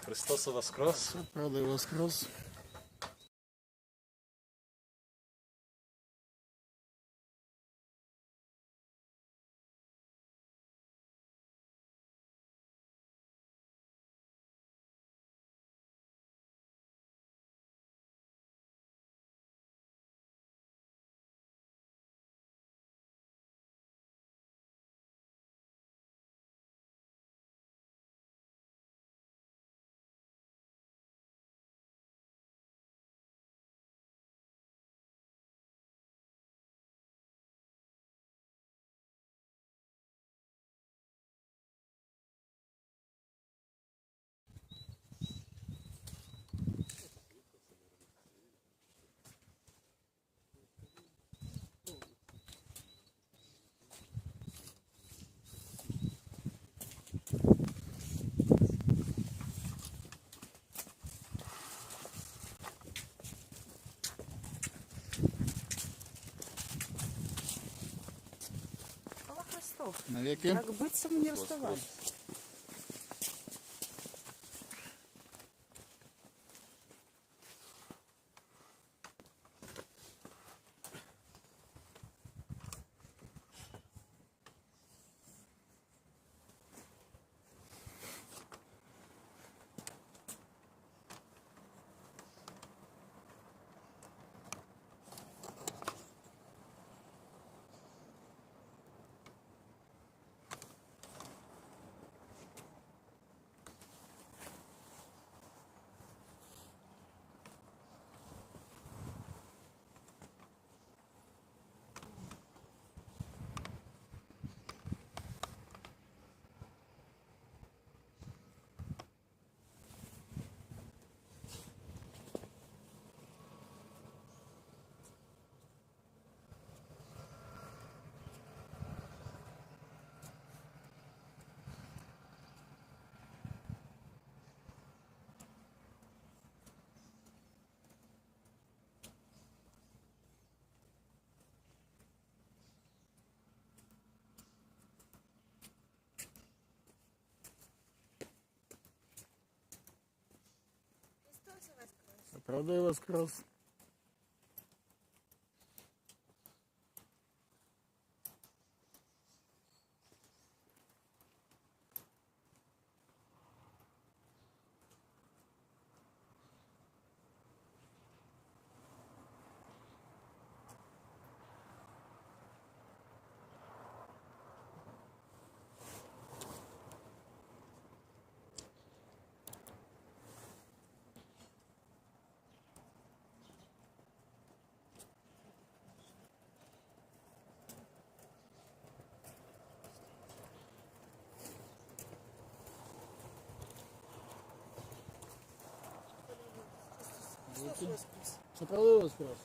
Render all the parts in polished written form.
Христос воскрес! Правда, воскрес. Слава Христов. Навеки. Как быться мне расставать? Правда, воскрес. Что правда, воскрес.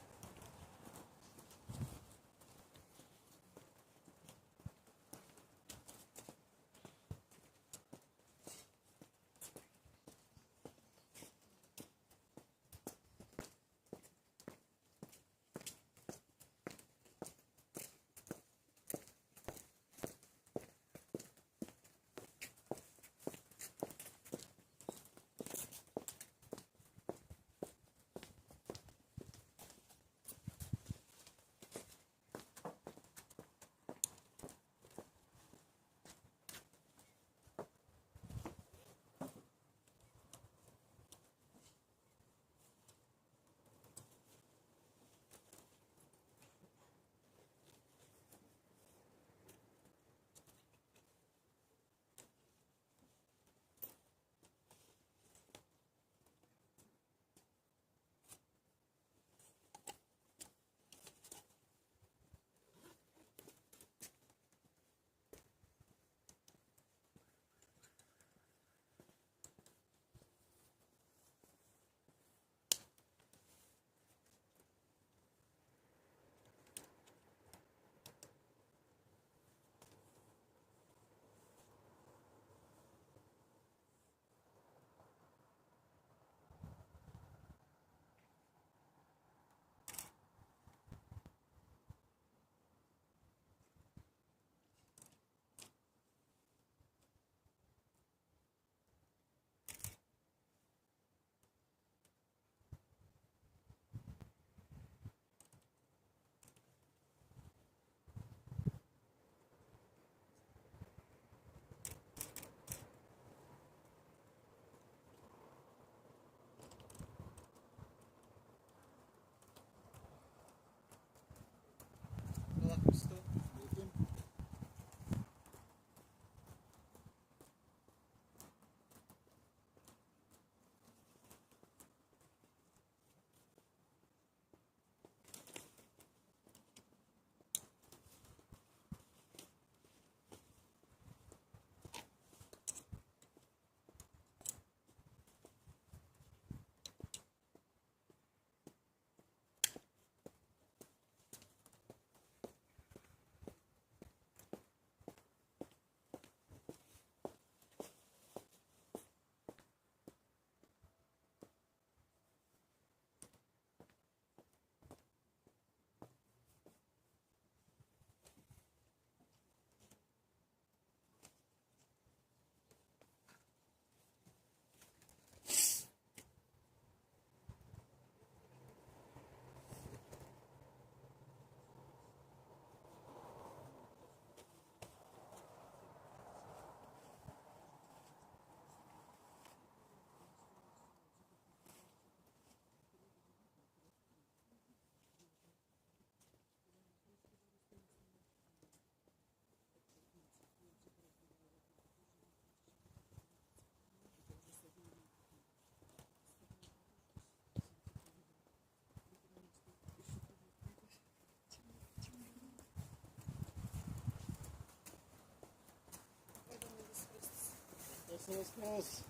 Христос воскрес!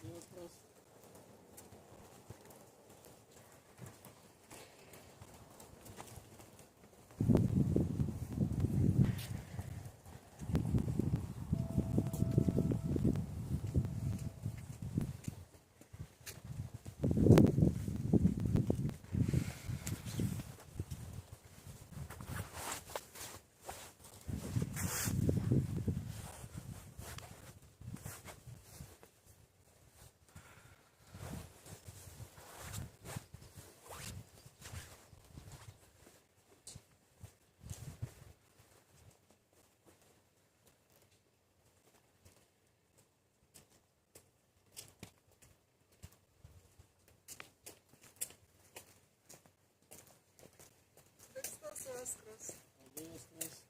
Правда воскрес! Христос воскрес! Правда воскрес!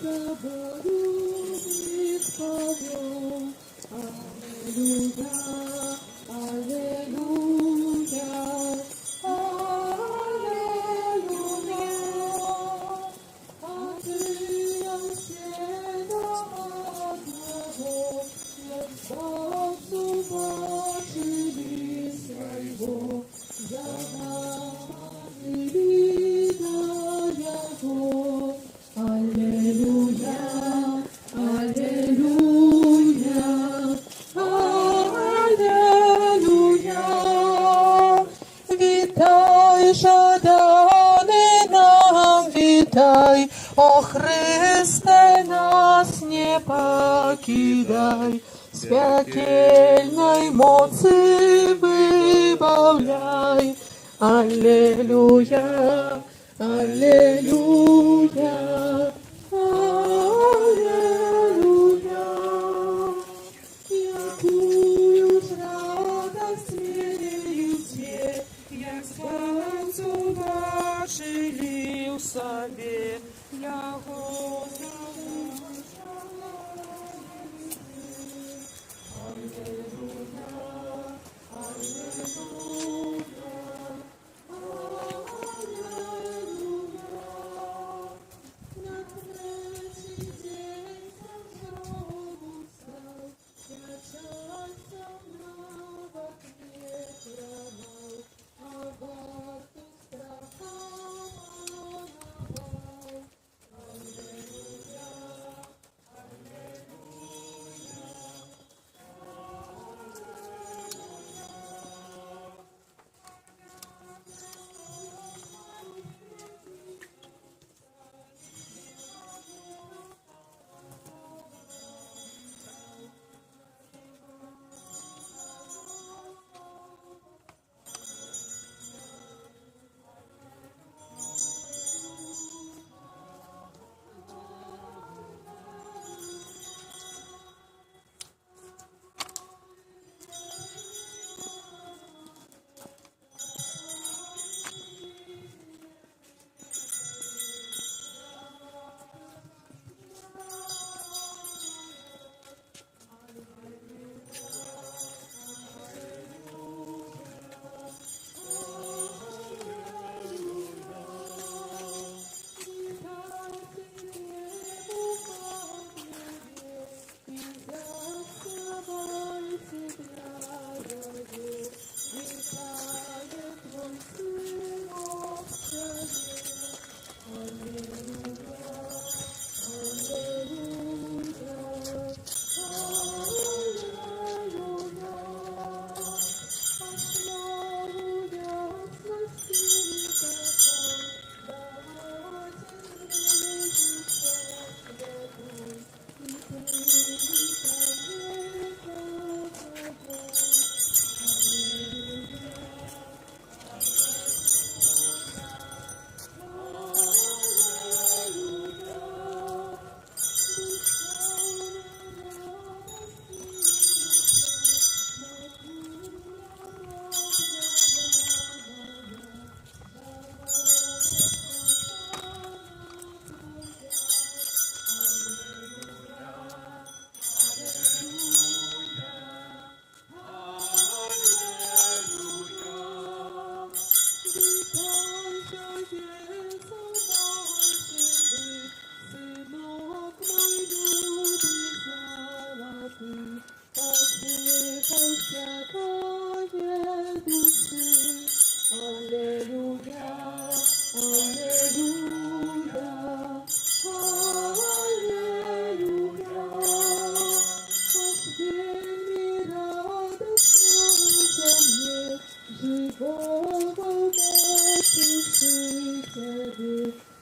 собою повел. Аллилуйя, аллилуйя, аллилуйя. Открыл всего одного, от Богу Божьего своего, за нами видая его. Аллилуйя, аллилуйя, аллилуйя. Вітай, жаданий нам, вітай, о Христе, нас не покидай, з пекельной моці вибавляй. Аллилуйя, аллилуйя, аллилуйя. Якую ж радость мирите, як спасу бачили у собі, я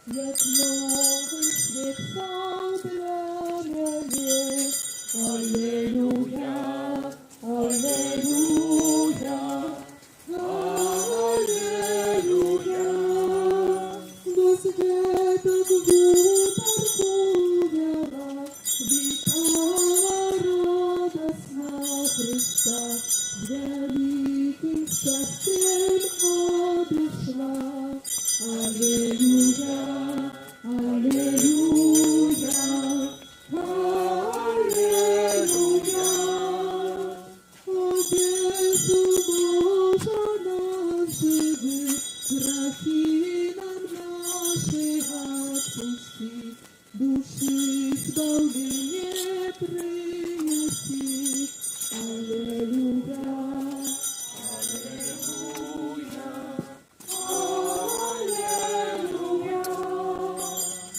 як новий світ став для мене. Аллилуйя, аллилуйя, аллилуйя. До світок випархувала, вітала радосна Христа, з великим щастям обійшла. Аллилуйя, аллилуйя. души отпусти, души избавление принеси. Аллилуйя.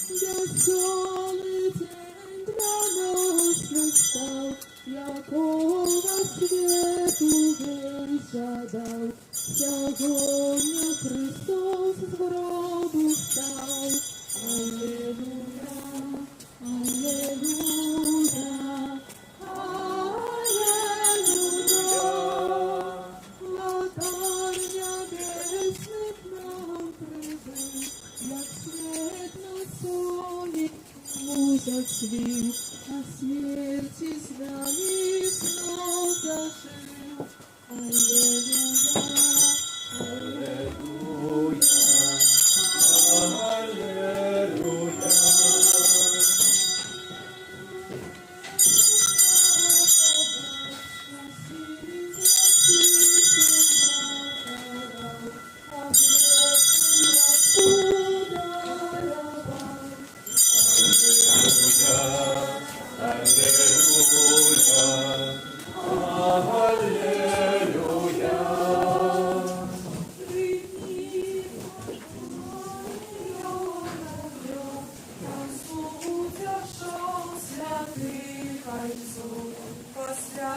Веселый день для нас настал, якого свету весь задал. Сегодня Христос с гробу встал. Аллилуйя, аллилуйя, аллилуйя. Вратарь небесных нам прибыл, як свет на соне ему зацвел, а смерти знамя снова зажил. Аллилуйя, аллилуйя, аллилуйя. Після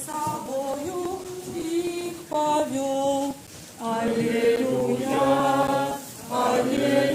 собою їх повел. Аллилуйя, аллилуйя, аллилуйя.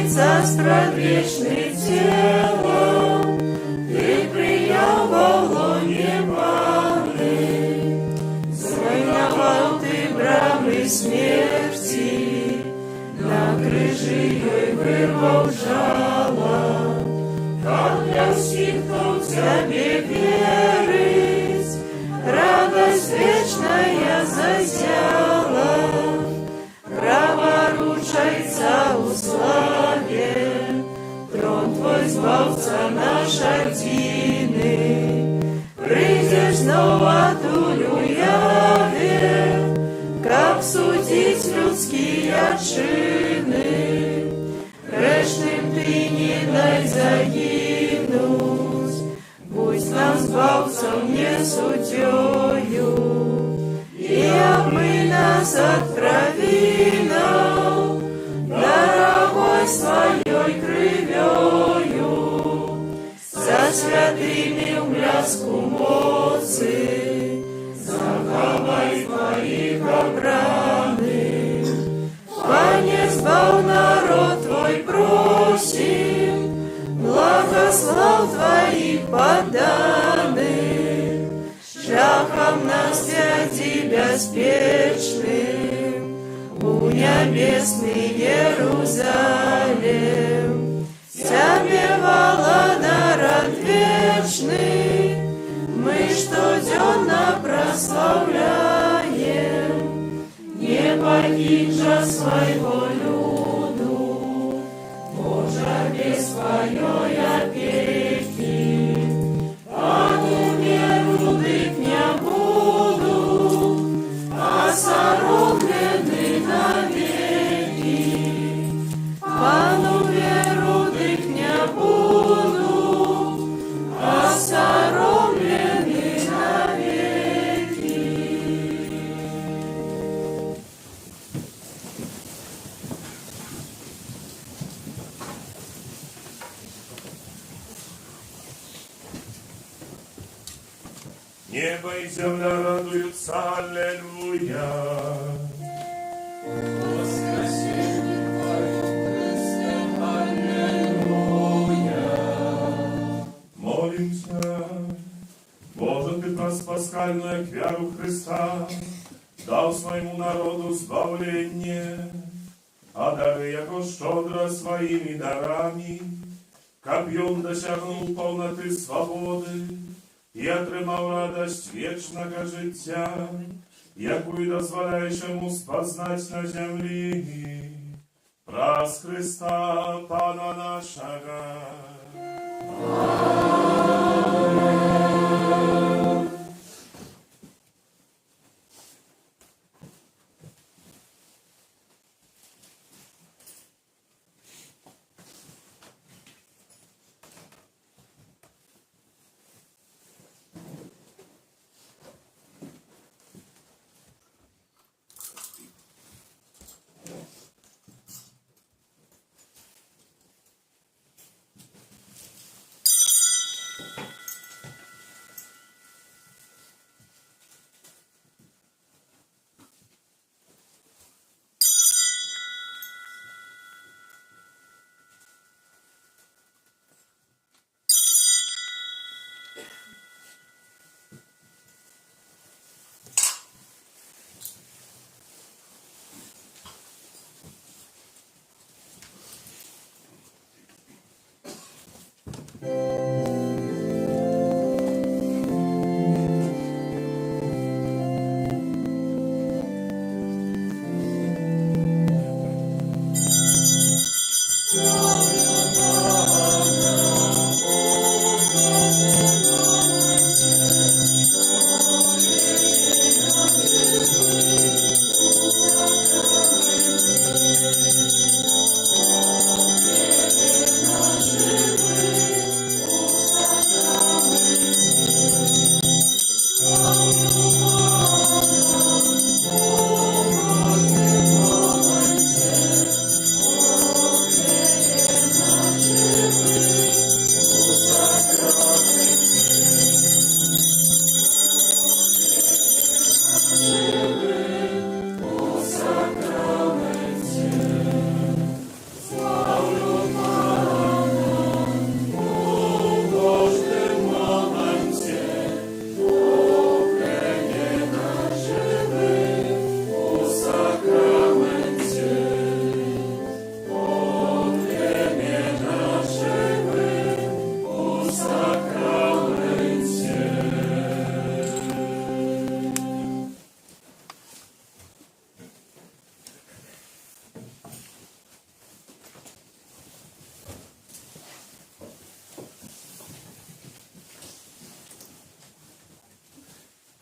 Царство вечный телом, Ты принял во лоне паны, Зруйновал Ты брамы смерти, На крыжи ей вырвал жало, Как для всех, кто в Тебе верит, святую яве, как судить людские чины. Грешным ты не дай загинуть, будь нам сбавцем не судьёю, и обмый нас от провинов дорогой своей кровёю. За святыми в бляску моцы, заховай твоих обраных. Пане, сбав народ твой, просим, благослов твоих подданных, шляхом нас святи беспечным, у небесный Иерусалим. Тебе народ вечный, мы штоденно прославляем, не покинь же своего люду, Боже, без своей опеки. Пану веру дых не буду, осоромлены навеки. Пану веру дых не буду, осоромлены навеки. Небо и земля радуются, аллилуйя. Воскресенье Твое, Христе, аллилуйя. Молимся. Боже, Ты нас пасхальную веру в Христа дал своему народу збавление, а дары яко щедро своими дарами, копьем досягнул полноты свободы и отримав радость вечного життя, яку и дозволяєш йому спознать на землі. Праз Христа, Пана нашого.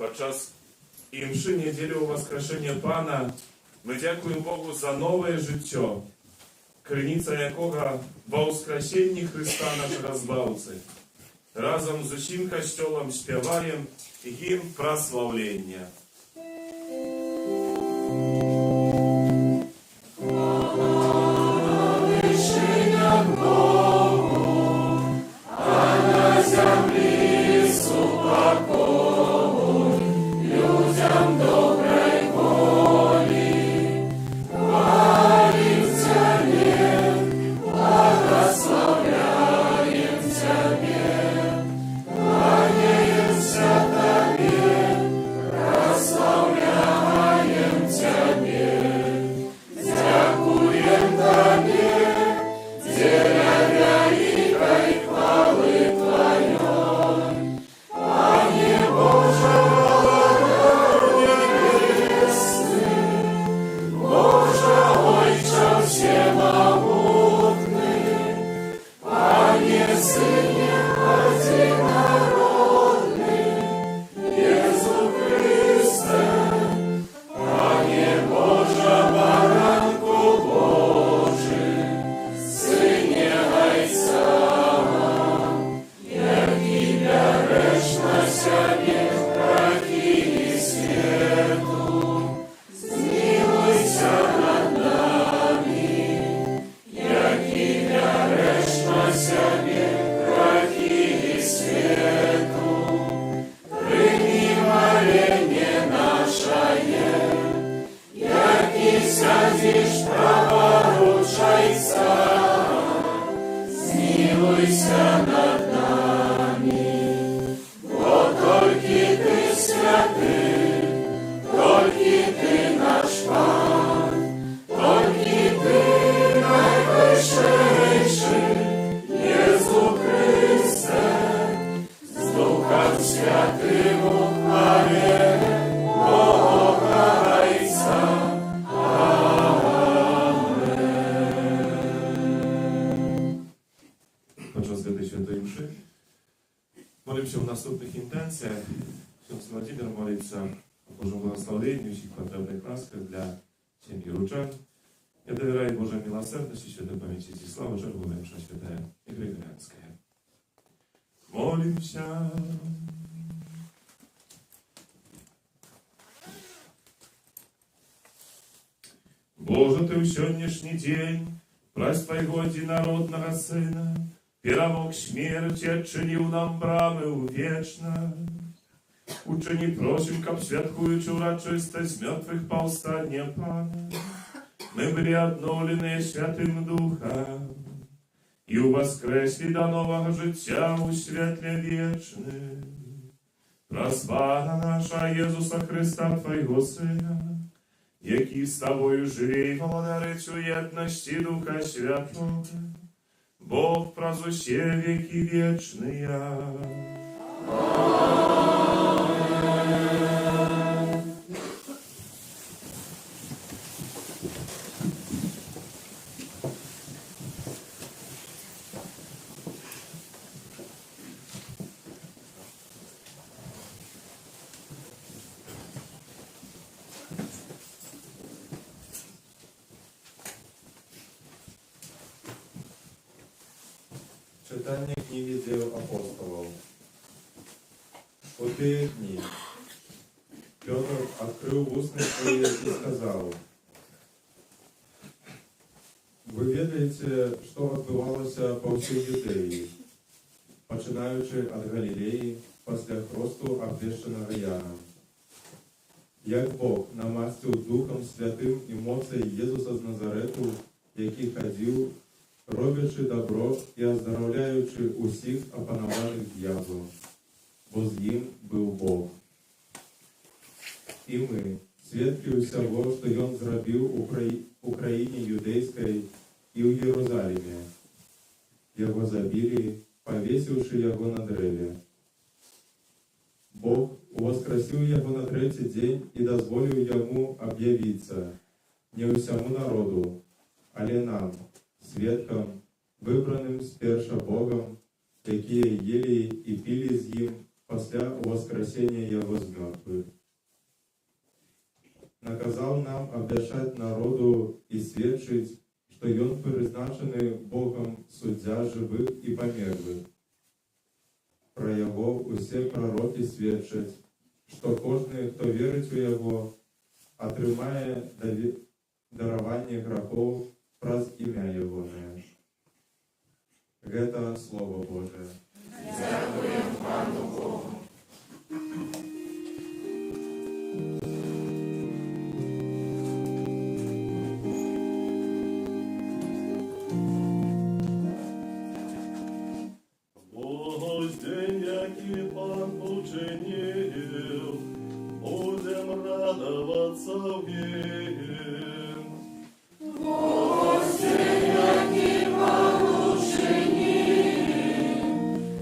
Подчас імши неділю Воскрешення Пана ми дякуємо Богу за нове життя, криниця якого во Воскресенні Христа нашого Збавці. Разом з усім Костьолом співаємо гімн прославлення. Podczas tej świętej mszy modlimy się w następnych intencjach. Ksiądz Władimir modlится o Bożym błogosławieniu i всех потребных ласках для семьи Ручан. Я доверяю Божьей милосердности, святой памяти и славы, жертву наша святая и григорианская. Молимся. Боже, Ты в сегодняшний день, праздник Твоего единородного Сына, перемог смерти, отчинил нам брамы вечно. Учини, просим, как святкуючи урочистость мертвых повстания Пана, мы были обновлены Святым Духом и воскресли до нового життя у світлі вічним. Прослава наша Єсуса Христа, Твоего Сина, який з Тобою живе і володарить у єдності Духа Святого, Бог прозуще веки вечные. Читання книги дел апостолов. В те дни Петр открыл устные свои и сказал: «Вы ведаете, что отбывалося по всей Юдеї, починаючи від Галілеї, після хресту обвіщеного Яном, як Бог намастив Духом Святим і мocею Єсуса з Назарету, який ходив, роблячи добро і оздоровляючи усіх опанованих дьяволом, бо з ним був Бог. І ми, свідки усього, що Він зробив у країні юдейській і у Єрусалимі, Його забили, повісивши Його на древі. Бог воскресив Його на третій день і дозволив Йому об'явитися не усьому народу, але нам, свідкам, вибраним сперша Богом, які їли і пили з ним після воскресення Його з мертвих. Наказав нам обвящать народу і свідчить, що Він призначений Богом суддя живих і померлих. Про Його усі пророки свідчать, що кожен, хто вірить у Його, отримає дарування грехов праз ім'я Його. Гэта Слово Божие. Дякуємо Пану Богу. Ось день, який Пан учинив, будем радоваться в нем. Ось день, який Пан учинив,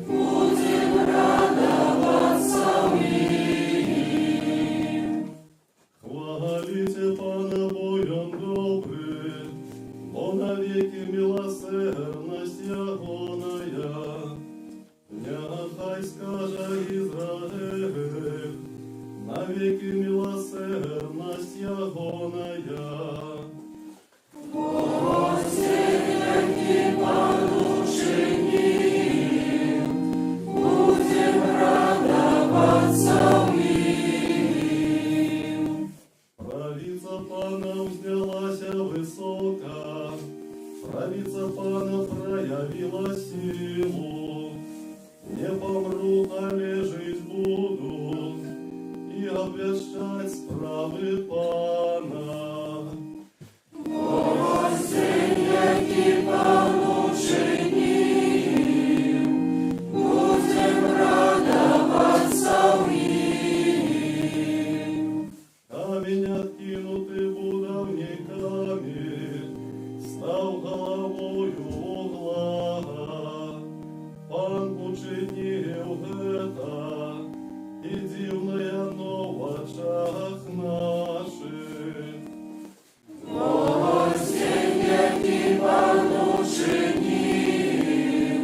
будем радоваться в нім. Хвалите Пана, бо Он добрый, бо навеки милосердность Ягоная. Нехай скаже Израиль, навеки милосердность Ягоная. Ось день, який Пан учинив, будем радоваться в нім. Правица Пана взнялася высоко, правица Пана проявила силу. Не помру, а жить буду, и обвещать справы Пана. Ось день, який Пан учинив, будем радоваться в нім. Камень откинутый будовниками, став головою угла. Пан учинив это, и дивное но в очах наших. Ось день, який Пан учинив,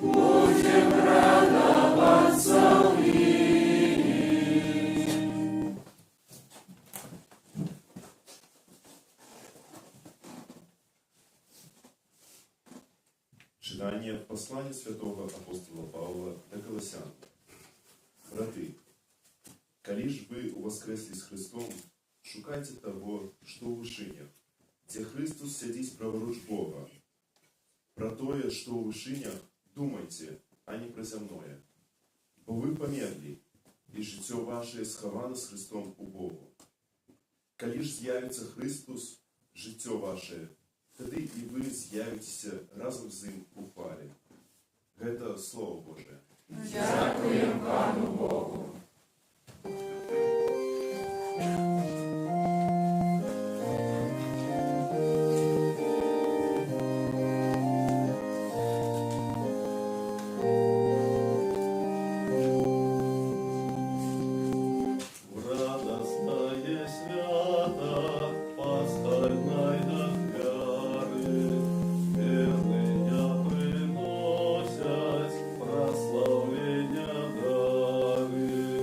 будем радоваться в нім. Читання послання святого апостола Павла до Колосян. Брати, коли ж ви воскресли з Христом, шукайте того, що у вышинях, где Христос сидить праворуч Бога. Про тое, что у вышинях, думайте, а не про земное. Бо ви померли, і життя ваше сховано з Христом у Богу. Коли ж з'явиться Христос, життя ваше, тоді і ви з'явитеся разом з ним у хвалі. Гэта Слово Божие. Дякуємо Пану Богу. В радостное свято пасхальная горы, верные приносят прославления дары.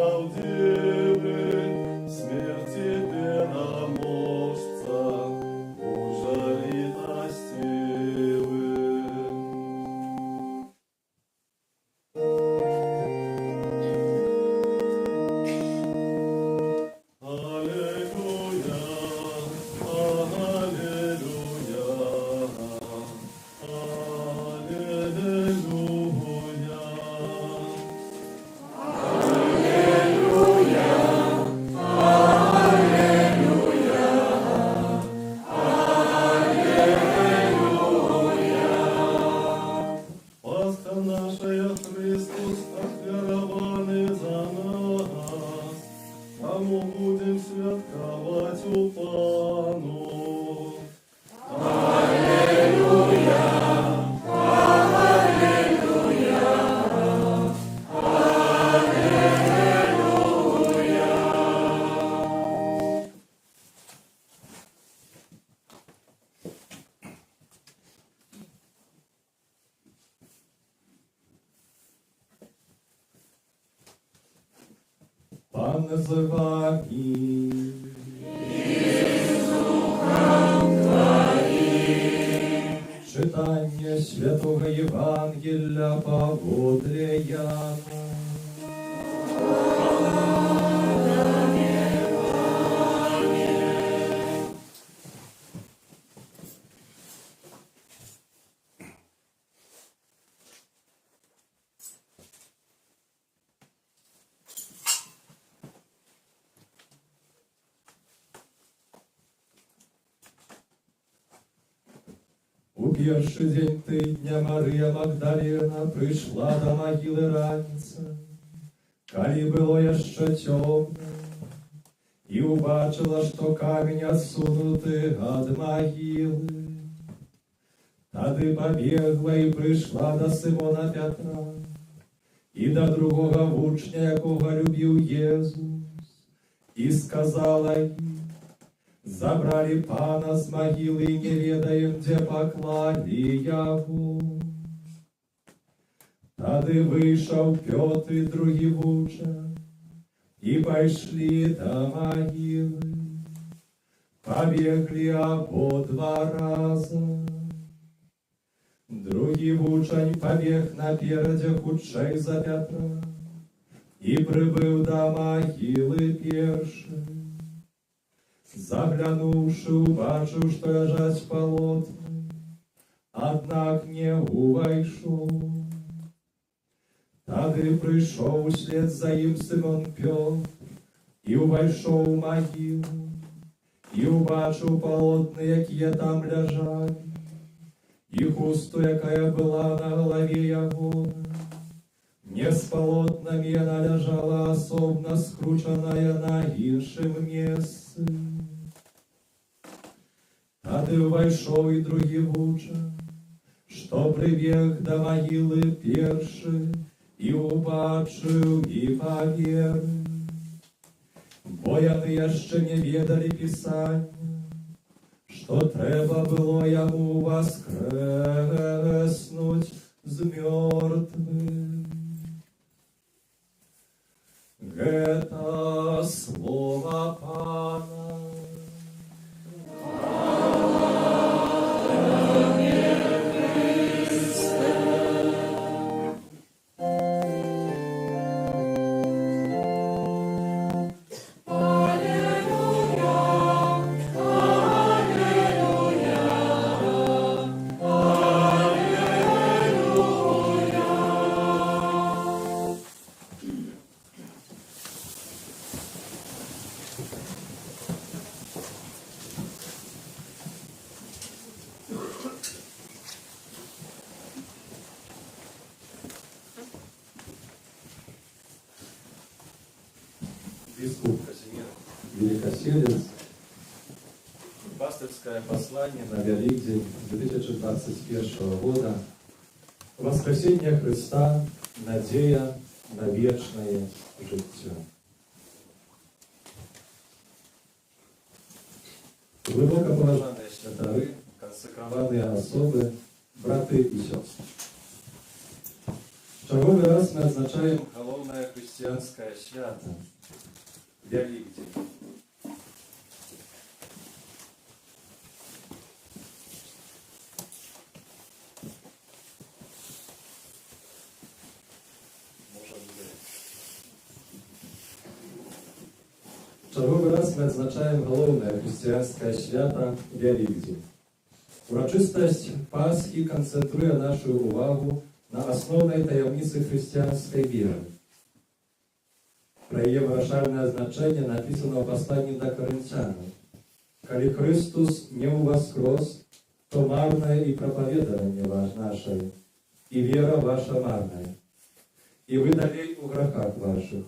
правдивый, смерти переможца, Боже литостивый. Аллилуйя, аллилуйя, аллилуйя. Пасха наша Христос, отверованный за нас, кому будем святковать у Пану. Пан з вами. Читання Святого Євангелія по Яну. У перший день тижня Марія Магдалена прийшла до могили раніця, коли було ще темно, і убачила, що камінь отсунутий від могили. Тоді побігла і прийшла до Симона Петра і до другого учня, якого любив Єсус, і сказала їм: забрали Пана с могилы и не ведаем, где поклали его. Тады вышел Петр и другие уча, и пошли до могилы. Побегли ободва раза. Другий учень побег напереди худшей за Петра, и прибыл до могилы перший. Заглянувши, убачив, що лежать полотна, однак не увайшов. Тоді прийшов услід за їм Симон Петр, і увайшов у могилу, і убачив полотна, які там лежали, і хусту, яка була на голові його. Не з полотнами вона лежала особно скручена на іншим місці. Тоді увайшов і другий учень, що прибіг до могили перший, і убачив, і повірив. Бо вони ще не ведали Писання, що треба було йому воскреснуть з мертвих. Это слово Пана. Бискуп Казимир Великоселец. Пастырское послание на Великдень 2021 года. Воскресение Христа, надея на вечное життя. Глибоко поважані святари, консекровані особи, брати і сестри. В черговий раз ми відзначаємо головне християнство. христианское свято Великдень. Черговий раз ми відзначаємо головне християнське свято Великдень. Урочистость Пасхи концентрує нашу увагу на основній таємниці християнської віри. Про її вирішальне значення написано в посланні до Коринтянам. «Коли Христос не воскрес, то марное и проповедование наше, и вера ваша марная, и вы далей у грехах ваших».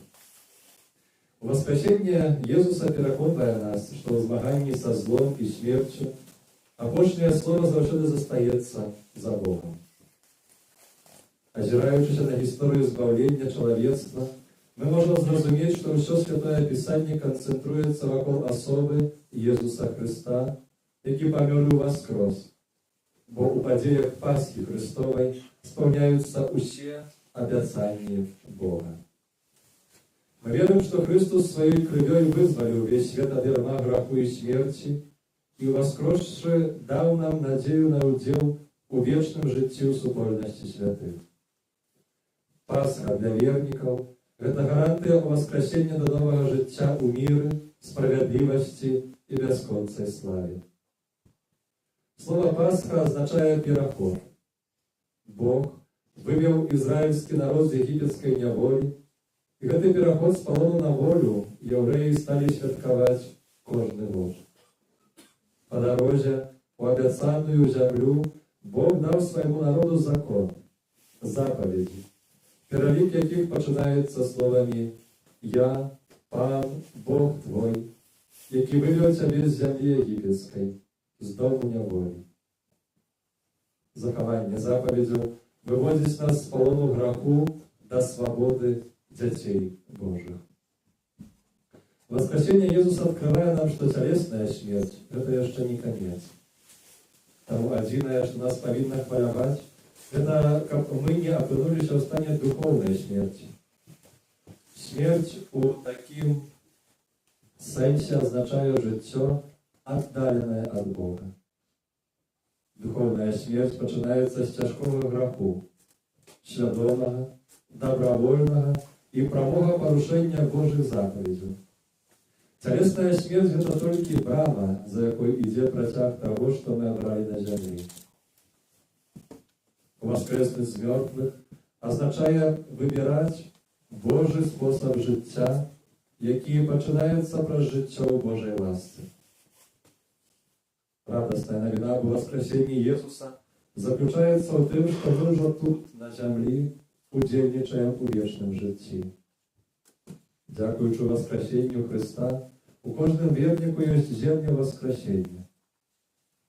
Воскресение Иисуса переконує нас, що у змаганні со злом і смертю апошнє слово завжди зостається за Богом. Озираючись на історію збавлення чоловічства, ми можемо зрозуміти, що все Святое Писання концентрується вокруг особи Ісуса Христа, який помер і воскрес, бо у подіях Пасхи Христової сповняються усі обіцяння Бога. Мы верим, что Христос своей кровью вызволил весь свет от ярма греху и смерти, и воскресший дал нам надею на удел у вечном житию супольности святых. Пасха для верников – это гарантия воскресения до нового життя у мире, справедливости и бесконечной славе. Слово «Пасха» означает «переход». Бог вывел израильский народ из египетской неволи, и гэты пераход з палону на волю евреи стали святкаваць кожны год. По дороге у обяцаную землю Бог дал своему народу закон, заповеди, перелік яких починається словами «Я, Пан, Бог твой, який вивів тебе з землі єгипетської, з дому неволі». Заховання заповедів виводить нас з полону греху до свободи детей Божьих. Воскресение Иисуса открывает нам, что телесная смерть – это еще не конец. Тому одиное, что нас повинно хвалявать, это как мы не опынулись в стане духовной смерти. Смерть у таким сенсе означает життя, отдаленное от Бога. Духовная смерть починается с тяжкого греху, свідомого, добровольного и прямого порушения Божьих заповедей. Телесная смерть – это только брама, за якой идет протяг того, что мы обрали на земле. Воскреснуть з мертвых означает выбирать Божий способ життя, який починається про життя у Божій ласці. Радостная новина об воскресении Иисуса заключается в том, что мы уже тут, на земле, удельничаем у вечном житті. Дякуючи воскресенню Христа, у кожному вірнику є земне воскресення.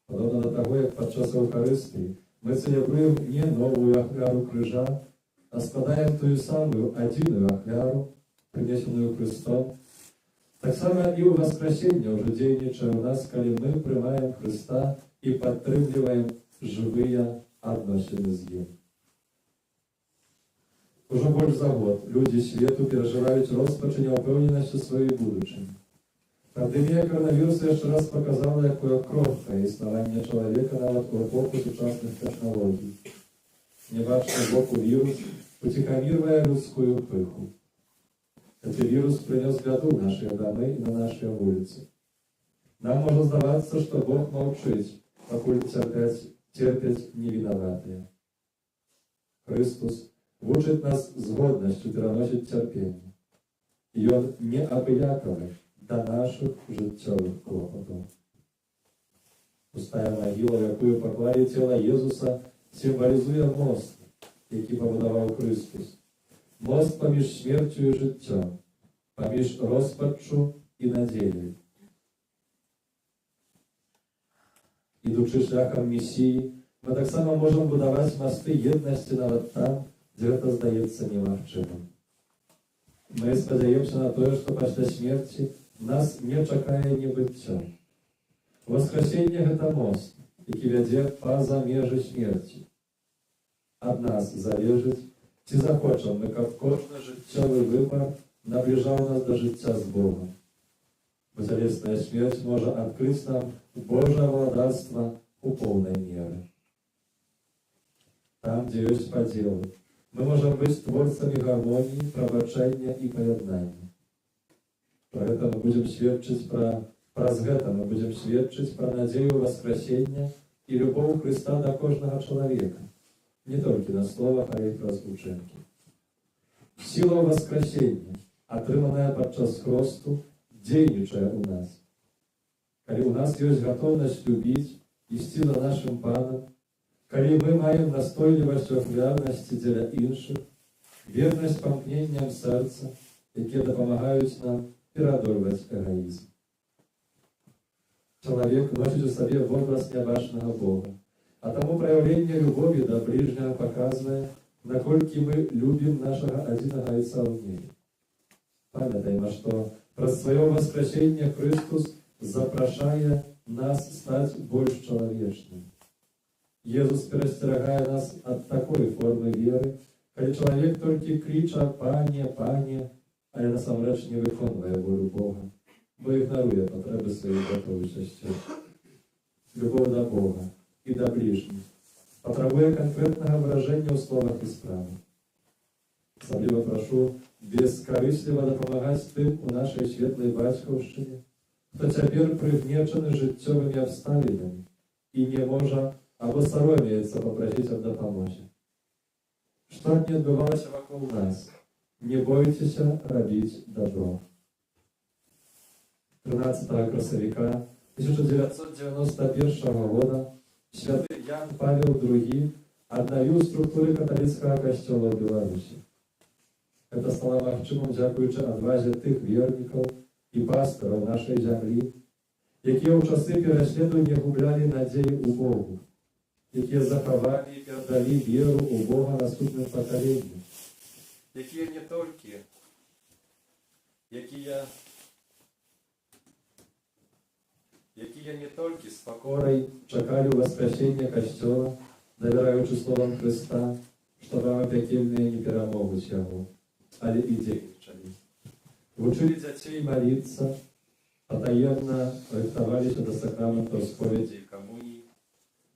Подобно до того, як під час Евхаристії ми целебруємо не нову ахвяру крижа, а складаємо ту саму одну ахвяру, принесену Христом, так само і у воскресення вже дійничає у нас, коли ми приймаємо Христа і підтримуємо живі відносини з Ним. Уже больше за год люди світу переживають розпач і неупевненості своєї будучини. Пандемія коронавірусу ще раз показала, якою крохке існування чоловіка навіть у епоху сучасних технологій. Небачний боку вірус утихомирює людську пиху. Цей вірус принес біду в наші доми і на наші вулиці. Нам може здаватися, що Бог мовчить, покуль терпять невиноватые. Христос учит нас с годностью переносить терпение. И Он не обыяковый до наших життєвих клопотів. Пустая могила, в якою поклали тіло Єсуса, символізує мост, який побудував Христос. Мост поміж смертю і життям, поміж розпаччю і надією. Ідучи шляхом Месії, ми так само можемо будувати мости єдності навіть там, де це здається немагчимим. Ми сподіваємося на те, що після смерті нас не чекає небиття. Воскресіння – це мост, який веде поза межі смерті. Від нас залежить, Ці захочемо ми, каб кожен життєвий вибір наближав нас до життя з Богом. Бо тілесна смерть може відкрити нам Божє владарство у повній мірі. Там, где есть поделы, мы можем быть творцами гармонии, пробачения и поєднання. Про это мы будем свідчити, праз гэта мы будем свідчити про надію воскресения и любовь Христа до кожного человека, не только на словах, а и праз учинки. Сила воскресения, атрыманая падчас хросту, дзейнічае у нас. Калі у нас есть готовность любить, ісці за нашим Паном, калі мы маем настойлівасць ахвярнасці дзеля іншых, вернасць памкненням сэрца, якія дапамагаюць нам перадольваць эгоізм. Чалавек носіць у сабе вобраз нябачнага Бога, а таму праяўленне любові да бліжняга паказвае, наколькі мы любім нашага адзінага айца ў небе. Памятаем, што праз сваё воскресенне Христос запрашае нас стаць больш чалавечным. Езус перасцерагае нас ад такой формы веры, калі чалавек толькі крыча «Пане, Пане», але насамрэч не выконвае волю Бога, бо ігнаруе патрэбы сваёй гатовасці. Любоў да Бога і да бліжніх патрабуе канкрэтнага выражэння ў словах і справах. Асабліва прашу бескарысліва дапамагаць тым у нашай светлай бацькаўшчыне, хто цяпер прыгнечаны жыццёвымі абставінамі і не можа або саромеецца папрасіць аб дапамозе. Што б не адбывалася вакол нас, не бойцеся рабіць дабро. 13 красавіка 1991 года святы Ян Павел II аднавіў структуры каталіцкага касцёла ў Беларусі. Гэта стала магчымым дзякуючы адвазе тых вернікаў і пастыраў нашай зямлі, якія ў часы пераследавання гублялі надзеі ў Богу, якія захавалі і перадалі веру ў Бога наступным пакаленням, якія не толькі з пакорай чакалі воскресення касцёла, давяраючы словам Христа, што рамы пякельныя не перамогуць яго, але і дзейнічалі. Вучылі дзяцей маліцца, патаемна рыхтаваліся да сакраментаў споведзі і камуніі,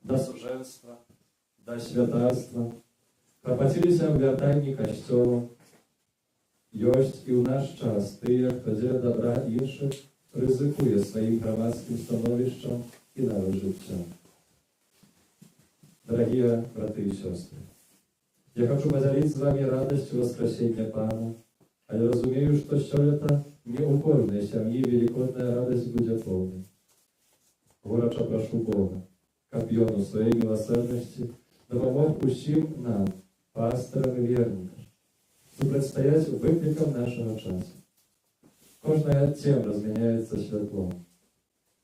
да сужэнства, да святарства, прапаціліся ў вяртанні касцёла. Ёсць і ў наш час тыя, хто дзеля дабра іншых рызыкуе сваім грамадскім становішчам і нават жыццём. Дорогие браты и сестры, я хочу поделиться с вами радостью воскресения Пана, а я разумею, что сёлета не у кожнай сям'і великодная радость будет полной. Горача прошу Бога, каб Ён у своей милосердности допомог усім нам, пасторам и верникам, супредстоять выкликам нашего часа. Кожная тема разменяется светлом.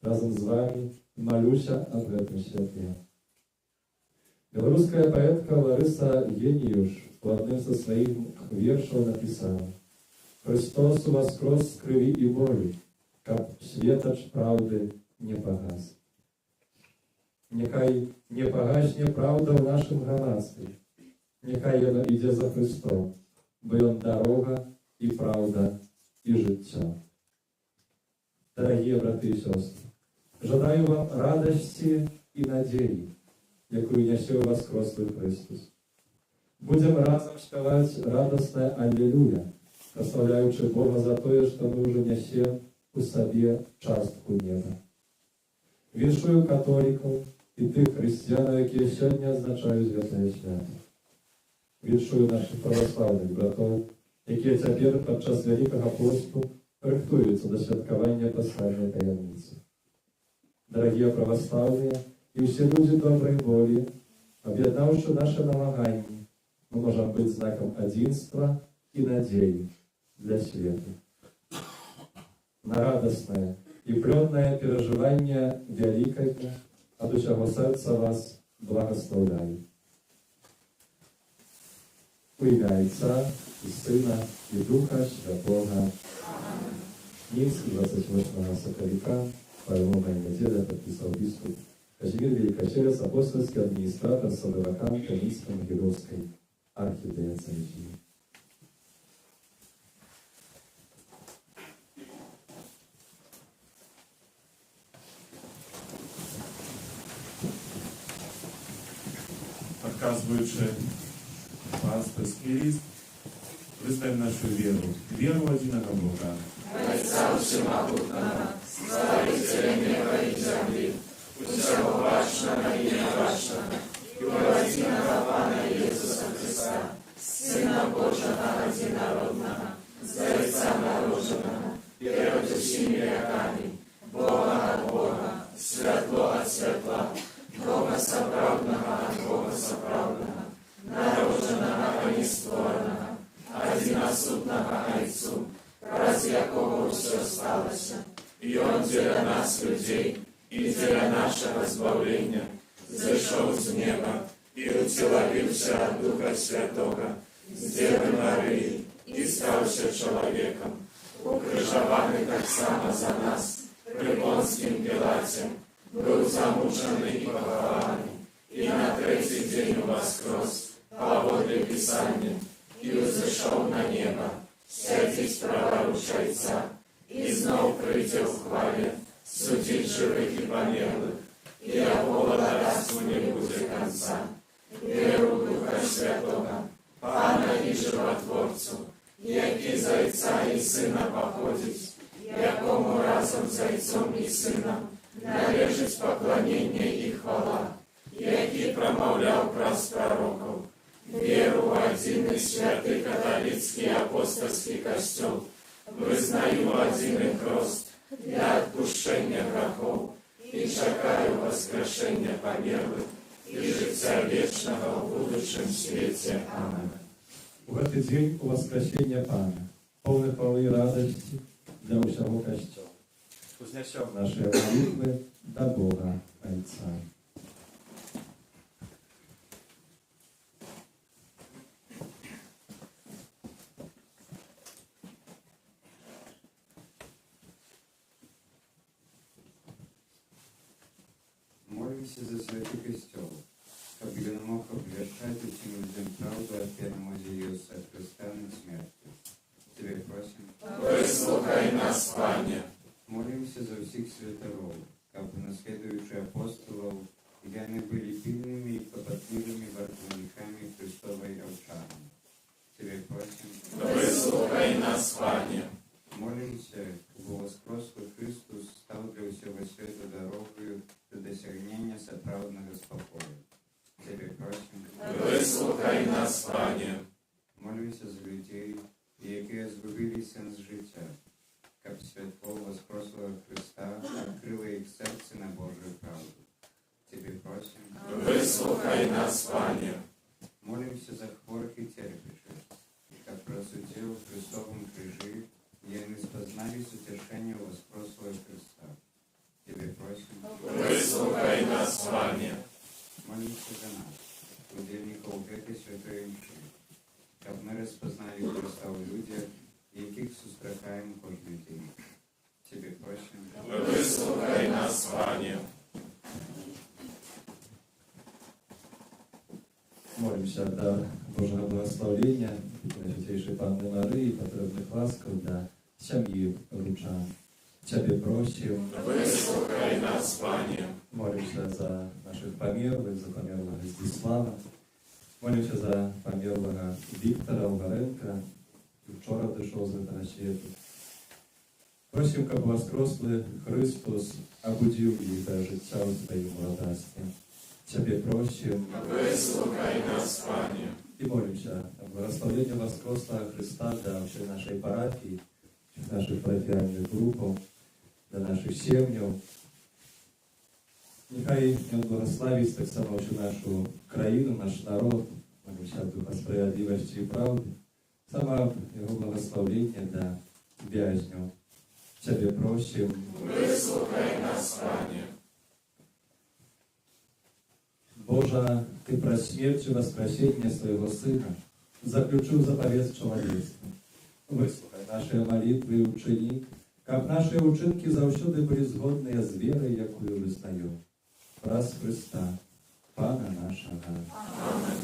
Разом с вами молюся об этом святле. Белорусская поэтка Ларыса Гениюш в одном со своих вершаў написала: «Христос воскрес з крові і болі, каб светач правды не погас». Нехай не погасне правда в нашем громадстве. Нехай яно ідзе за Христом, бо Ён дорога и правда и життя. Дорогие браты и сестры, желаю вам радости и надеи, якую нясе воскреслый Христос. Будем разом спевать радостное Аллилуйя, прославляючи Бога за то, что мы уже несем у себе частку неба. Віншую католиков и тых христиан, які сегодня означают святое свято. Віншую наших православных братов, які теперь подчас Великого посту рыхтуются до святкования пасхальной таямницы. Дорогие православные и все люди доброй воли, об'єднавши наше намагання, мы можем быть знаком единства и надеи для света. На радостное и пленное переживание великое от усього сердца вас благословляю. У ім'я Отця і Сина і Духа Святого. Минск, 28 соковика, Павловна неделя подписал бискуп Казимир Великочерец, апостольский администратор Соловакам Каминской Могилевской архидиоцезии. Показуючи пастырский лист, выставим нашу веру в единого Бога. Отца Всемогутного, Створителя неба и земли, всемогущего имя вашего, и единого Пана Иисуса Христа, Сына Божьего единородного, Зайца нароженного, перед всеми веками, Бога от Бога, светло от светла, Бога соправдного от Бога соправдного, народженого, а не створенного, одиносутного Отцу, раз якого все сталося, и Он для нас, людей, и для нашего избавления, зашел с неба и утеловился от Духа Святого, с Девы Марии, и стався человеком, укрыжованный так само за нас, при Понским Пилате, был замученный и похованный, и на третий день воскрес, поводле Писания, и взошел на небо, сядеть праворуч Отца, и знов прийти в хвале, судить живых и померлых, и от голода разу не будет конца. Веру в Духа Святого, Пана и Животворцу, який за Отца и Сына походить, якому разом з Отцом і Сином належить поклонення і хвала, який промовляв праз пророков, веру в один и святый католицкий апостольский костел, вызнаю один их рост для отпущения грехов и чекаю воскрешения померлых и життя вечного в будущем свете. Аминь. В этот день воскресения Пана, полный хвалы и радости для всего Костела. Вознесем Наши молитвы до Бога Отца. Молимся за святый костел, как он мог обвершать этим людям правду о первом Иисуса Христа на смерти. Тебе просим. Выслухай нас, Пане. Молимся за всех святаров, как наследующие апостолов, и они были пильными и кропотливыми воротниками Христовой овчарни. Тебе просим. Выслухай нас, Пане. Молимся, чтобы воскреслый Христос стал для всего света дорогою до досягнения соправдного спокоя. Тебе просим. Выслухай нас, Пане. Молимся за людей, які згубилися з життя, как світло воскреслого Христа открыло их сердце на Божию правду. Тебе просим. Выслухай нас, Пане. Молимся за хворых и терпящих, как просудил в Христовом крижи, и они спознались утешение воскреслого Христа. Тебе просим. Выслухай нас, Пане. Молимся за нас, удельников этой святой мши, как мы распознали Христа в людях, яких сустракаем кожний день. Тебе просим. Выслухай нас, Пане. Молимся до Божьего благословения, Святейшей Панны Марии, потребных ласков для семьи Ручан. Тебе просим. Выслухай нас, Пане. Молимся за наших померлых, за померлого Здислава. Молимся за померлого Віктора Угаренка, вчора дійшов з этого світу. Просим, как воскреслый Христос обудил их до життя у своей молодости. Тебе просим. Выслухай нас, Пане. И молимся о благословении воскресного Христа для всей нашей парафии, всех наших парафиальных групп, для наших семей. Нехай Он благословит так само всю нашу країну, наш народ, молимся о Духа справедливости и правды, само Его благословение для вязню. Тебе просим. Выслухай нас, Пане. Боже, Ты про смерть и воскресение Своего Сына заключил заповедь человечеству. Выслухай наши молитвы и учини, как наши учинки завсюди были згодные с верой, якую вызнаем. Раз Христа, Пана нашего. Аминь.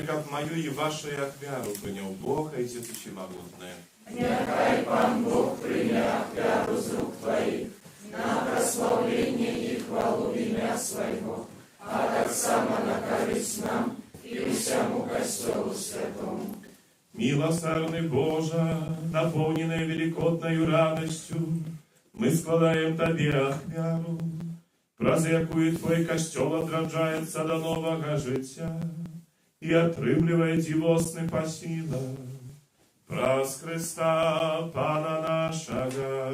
как мою и вашу ахвяру принял Бог, Отец Всемогутный. Нехай Пан Бог прийме ахвяру з рук Твоїх на прославлення і хвалу ім'я Свого, а так само на користь нам і всьому Костьолу Святому. Милосердный Боже, наполненный великотною радостью, мы складаем Тебе ахвяру, праз якую Твой Костел отражается до нового життя и отрымливает дивосны по силам. Праз Христа, Пана нашего.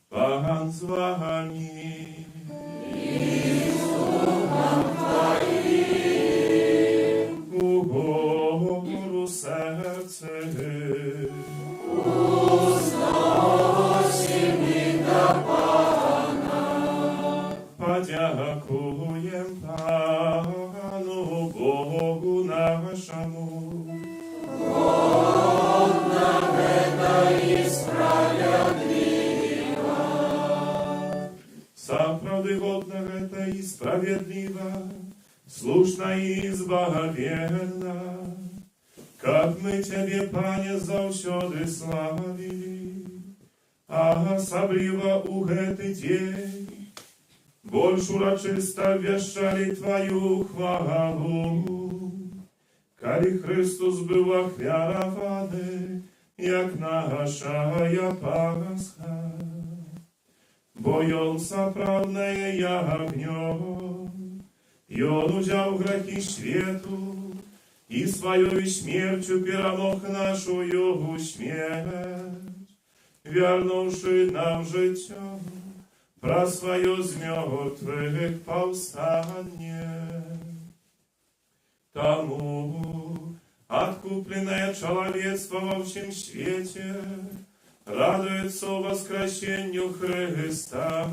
Пан з вами. І з Духом Твоїм. Угору серце. Узносим і до Пана. Подякуєм Пану Богу нашому. Годна і справедлива. Заправды годна это и справедливо, слушна и благоверна, как мы Тебе, Пане, завсёды славили, а особливо у гэты день больш урочисто вещали Твою хвалу, коли Христос был ахвярованы, як нашая Пасха. Бо ён сапраўднае ягнё, ён узяў грахі свету і сваёй смерцю перамог нашую смерць, вярнуўшы нам жыццё праз сваё з мёртвых паўстанне. Таму откупленное чалавецтва во всем свете радуется воскресению Христа,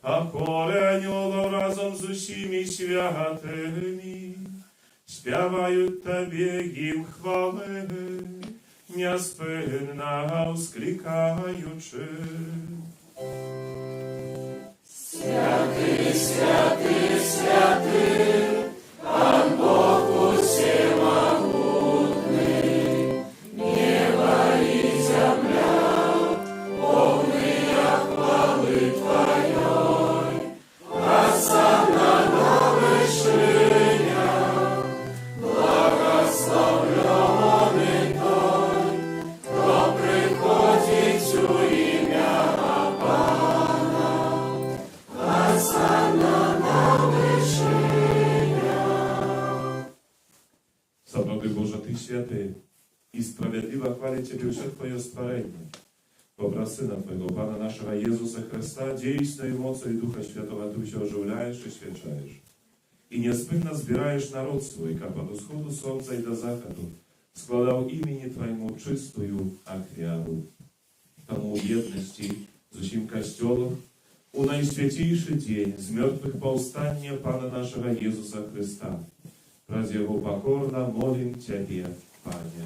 а хоре анёлов разом з усіми святыми спявают Тебе гимн хвалы, неспинно ускликаючи. Святый, святый, святый, Пан Бог всемогутный, небо и земля, полные хвалы Твоей, осанна на вышинях, благословленный Той, кто приходит у имя Пана, осанна на вышинях. Zabrody Boże, Ty święty i sprawiedliwa chwali Ciebie wszech Twoje stworzenie. Poprzez Syna Twojego, Pana naszego Jezusa Chrysta, dziejstwem i mocą i Ducha Świętego Ty się ożywляешь i święczаешь. I niezbędnie zbieraешь naród swój, как od wschodu słońca i do zachodu, składał imieniu Twojemu czystą achwiarу. Тому jedności z усім Kościołem, u najświętniejszy dzień z mертвых powstania Pana naszego Jezusa Chrysta. Раз Его покорно молим Тебе, Пане.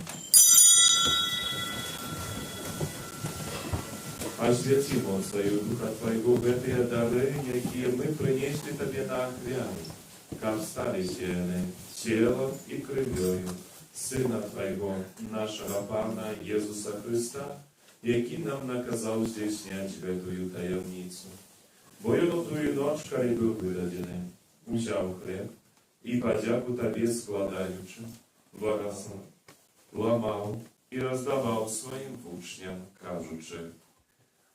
Освяти мощью Духа Твоего в эти дары, какие мы принесли Тебе на ахвяру, как стали сеяны телом и кровью Сына Твоего, нашего Пана Иисуса Христа, який нам наказал здійснять эту таємницю. Бо ён у тую ноч, коли був видадений, узяв хліб, и подяку Тебе складаючи, благословил, ламал и раздавал своим учням, кажучи: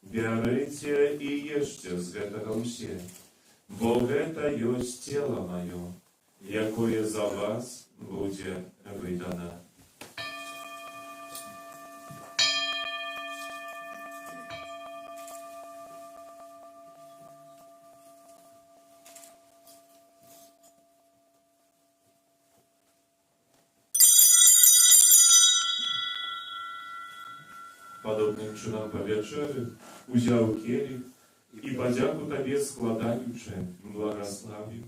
«Берите и ешьте з гэтага ўсе, бо гэта ёсць тело маё, якое за вас будзе выдано». Подобным чином по вечері узяв келих і подяку Тебе складаючи, благословив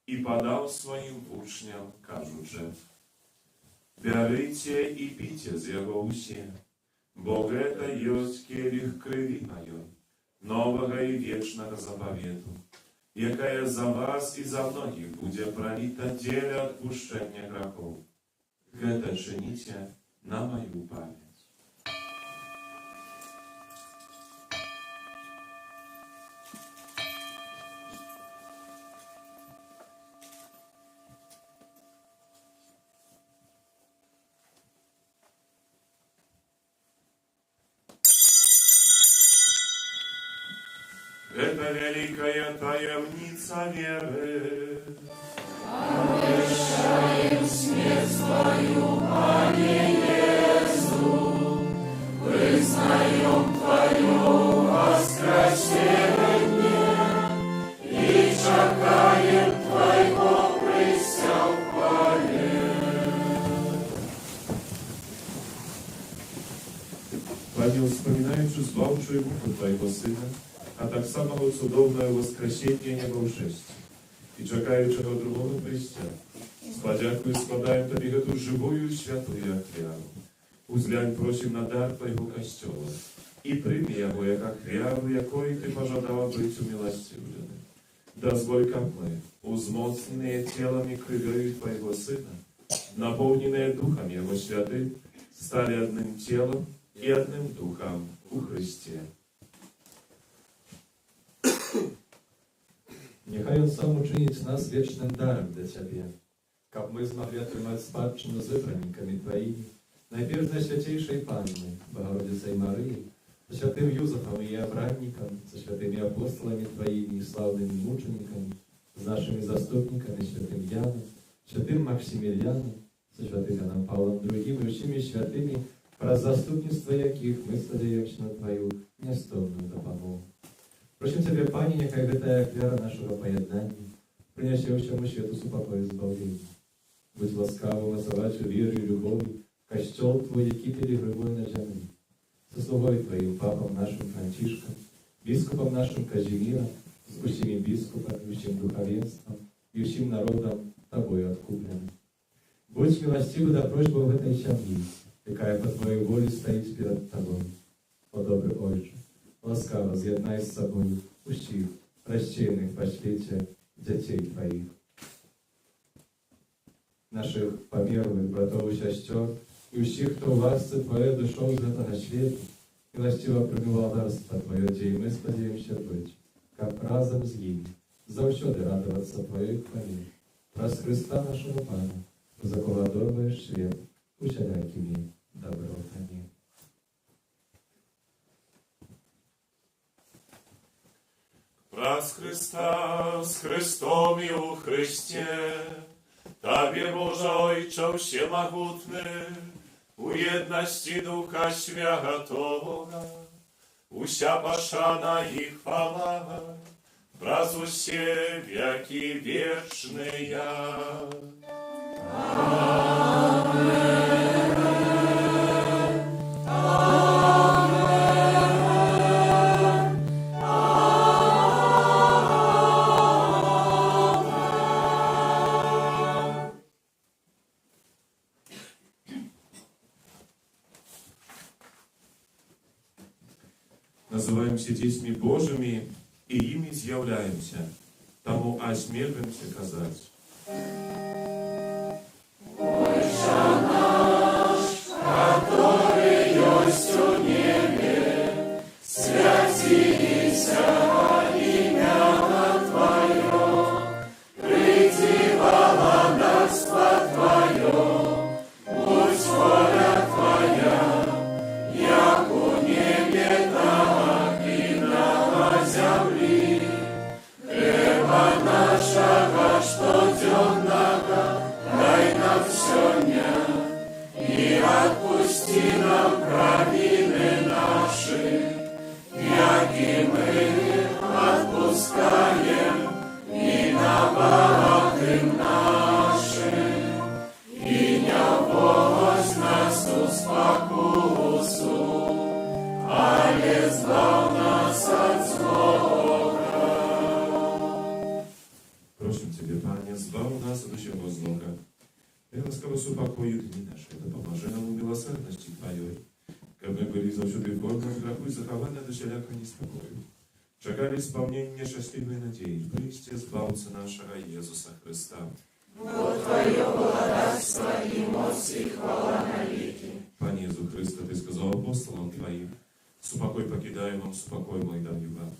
і подав своїм учням, кажучи: «Берите і пійте з його усі, бо гэта ёсць келих крови моей, нового и вечного заповету. якая за вас і за многіх буде пролита для odpuszczenia грехов. Это czynicie na moją pamięć. Это великая таємниця веры. Обещаем смерть Твою, Пане Иисус, признаем Твое воскресение и чекаем Твоего присягания. Panie, wspominając zbawczą ruchu Twojego Syna, a tak samo cudowne воскресение niebowszesti i czekającego drugого przyjścia, z podzięką składają Tobie эту живую святую отряду. Uzglянь, просим, на дар Твоего Kościoła i przyjmij Jego jak отряду, якой Ty pożadała być umilостивленным. Дозволь, как мы, узмоцненные телом и кровью Твоего Сына, наполненные Духом Его Святым, стали одним телом и одним Духом у Христе. Niechaj On sam uczynić nas wiecznym darem dla Ciebie, kab my zmogli otrzymać spadczynu z wybranikami Twoimi, najpierw Najświętejszej Panny, Bogorodicej Maryi, ze świętym Józefem i jej obradnikiem, ze świętymi apostolami Twoimi i sławnymi muczenikami, z naszymi zastupnikami, świętym Janem, świętym Maksymilianem, ze świętym Janem Pawłem II i wszystkimi świętymi, wraz z zastupnictwa jakich my stawiamy się na Twoją niestąpną dopomogę. Prosimy Ciebie, Panie, niechaj wyta jak wiara naszego pojednania, przyniesie всему światu спокой i zbawienie. Будь ласкавым осылать веры и любови Костел Твой, який перегребой на земле. Со слугой Твоим, Папом нашим Францишком, Бископом нашим Казимиром, с всеми бископами, всем духовенством и всем народом Тобою откупленным. Будь милостивый до просьбы в этой семье, якая по Твоей воле стоит перед Тобой. О добрый Отче, ласкаво з'єднай з собою усіх розчинних по світі дітей Твоїх, наших померлих братов і сестер, і всіх, хто в ласці Твоє дійшов з этого світу, милостиво приймав дарство Твоє, де і ми сподіваємося бути, як разом з ними, завсюди радуватися Твоєї хвалі, раз Христа нашого Пана, за кого добрий світ, усілякими добротами. Раз Христа z Chrystom i u Chryście, Tobie Boże Ojcze Всемогутny, u jedności Ducha Świętego, usia paszana i chwała, wraz usie wieki wieczny ja. Называемся детьми Божьими и ими з'являемся. Тому осмелимся казать. Отче наш, который есть у небе, святися имя Твое, приди владарство Твое, будь воля Твоя, як у небе, так и на земле. Хлеба нашего штоденного дай нам сегодня, и отпусти нам провины наши, яки мы отпускаем виноватым нашим, и не вводь нас в спокусу, але избав нас от злого. Просим Ciebie, Panie, zbaw nas od всего злого. И ласково упокою дни наши, да поможи нам у милосердности Твоей, как мы были завсюди в гордом греху и захованы до всякого неспокою. czekali spełnienie szczęśliwej nadziei, przyjście Zbawcy naszego Jezusa Chrysta. Bo Twoje władawstwo i moc i chwała na wieki. Panie Jezu Chryste, Ty сказал апостолам Твоим, «Спокой покидаю вам, спокой мой даю вам.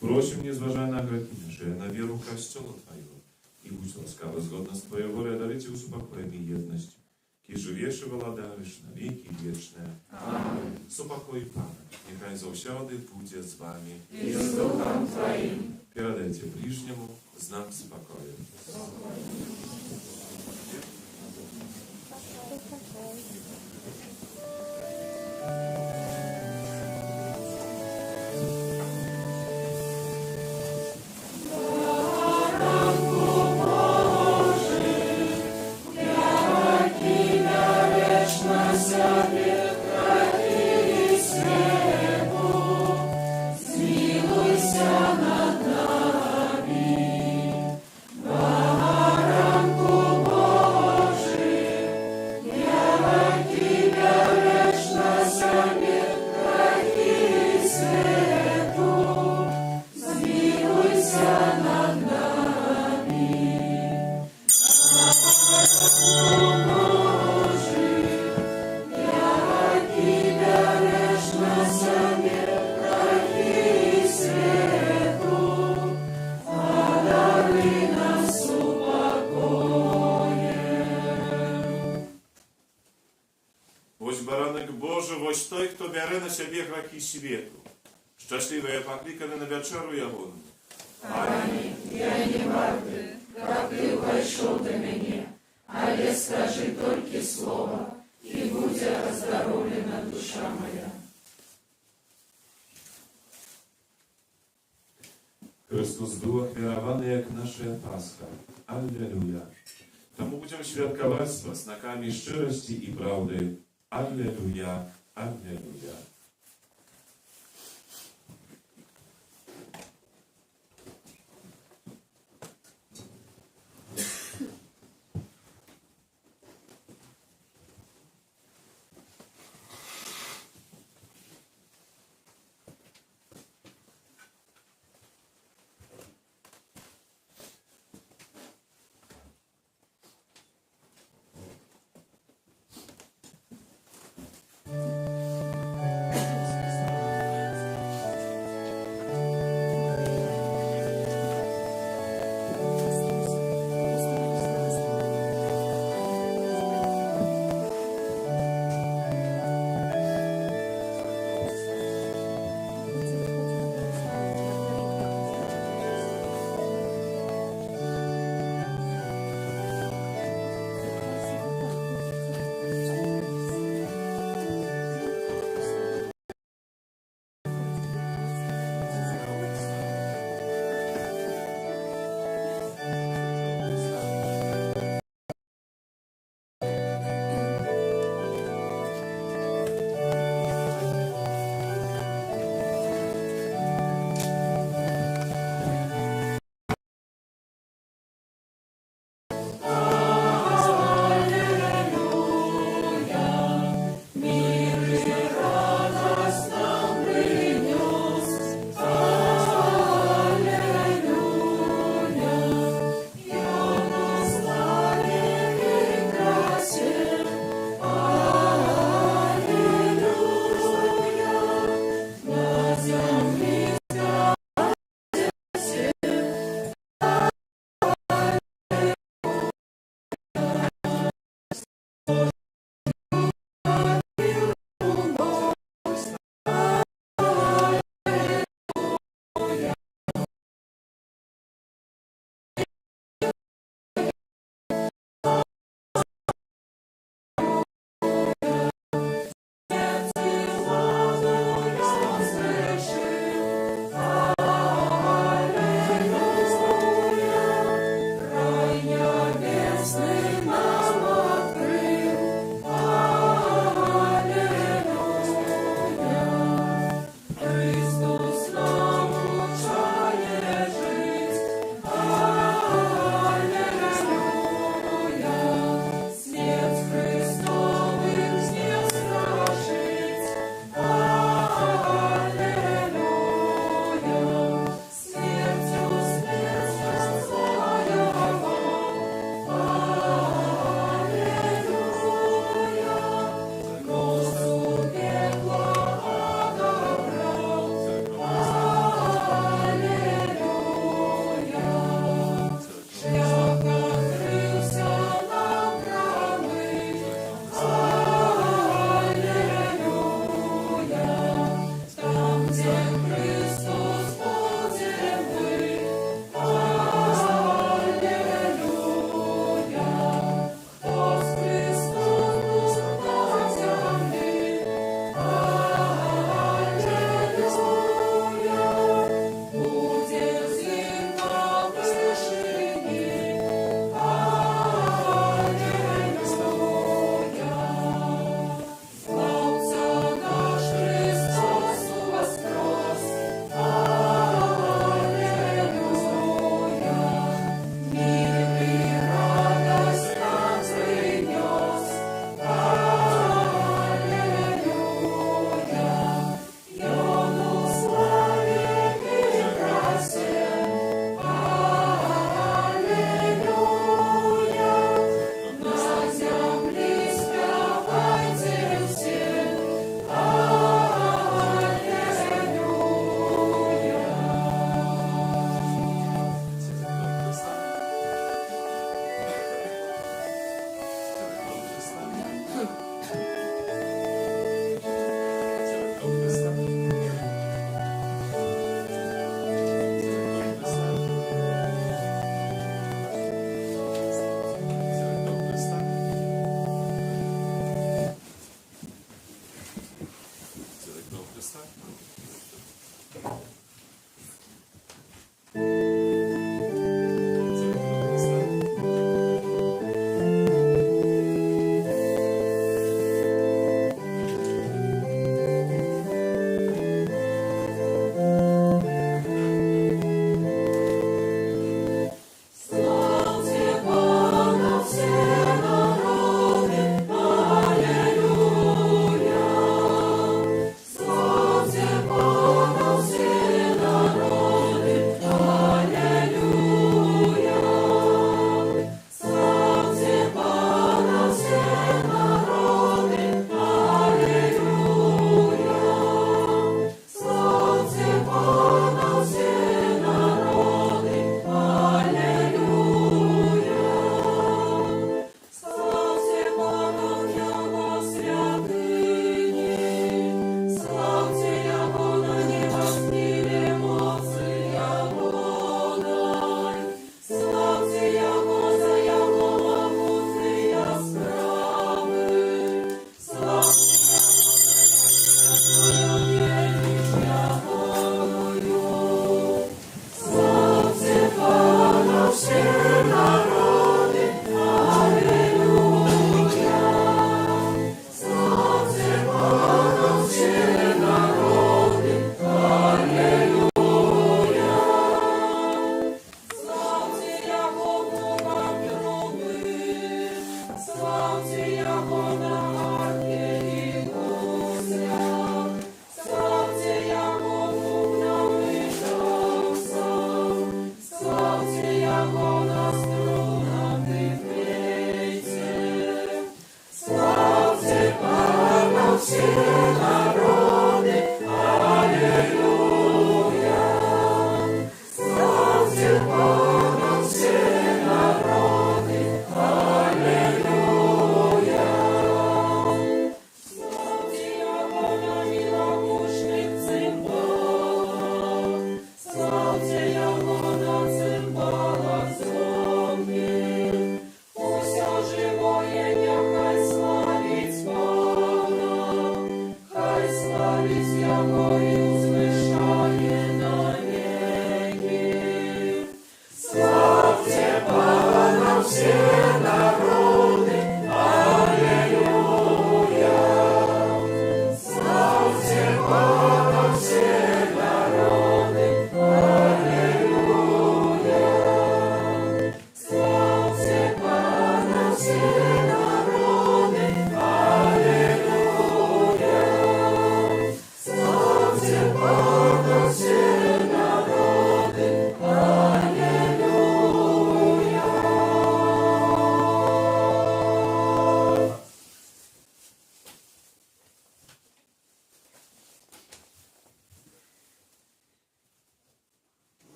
Просим, не зважая на грехи наши, на веру Костела Твоего, и будь ласкавы, згодно с Твоей волей, дарите успокоем и едностью, ки живешь и владаешь на веки вечные. Amen. Супокой Пана, нехай завсяды будет с вами. I z duchem Twoim. Передайте ближнему знак спокоя. Woś baranek Boży, woś той, kto bierze na siebie grzechy światu. Szczęśliwy ja poklикany na wieczeru jawonu. Panie, ja nie warty, как Ты вошел до меня, але скажи только слово, и будь оздоровлена душа моя. Chrystus był ofiarowany jak nasza Pascha. Alleluja. Тому będziemy świadkować z znakami szczerości i prawdy. Alleluja, alleluja.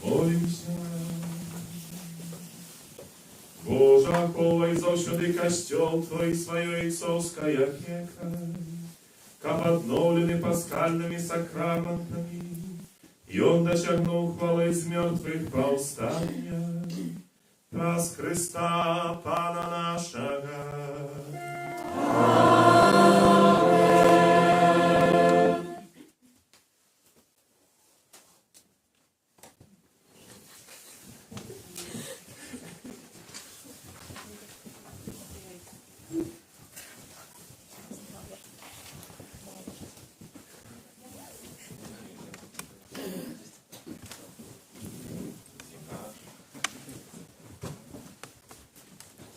Молимся. Божа, ховай завсёды костел Твой свое Исовское века, как обновлены пасхальными сакраментами, и Он досягнул хвалы из мертвых повстания, раз Христа Пана нашего.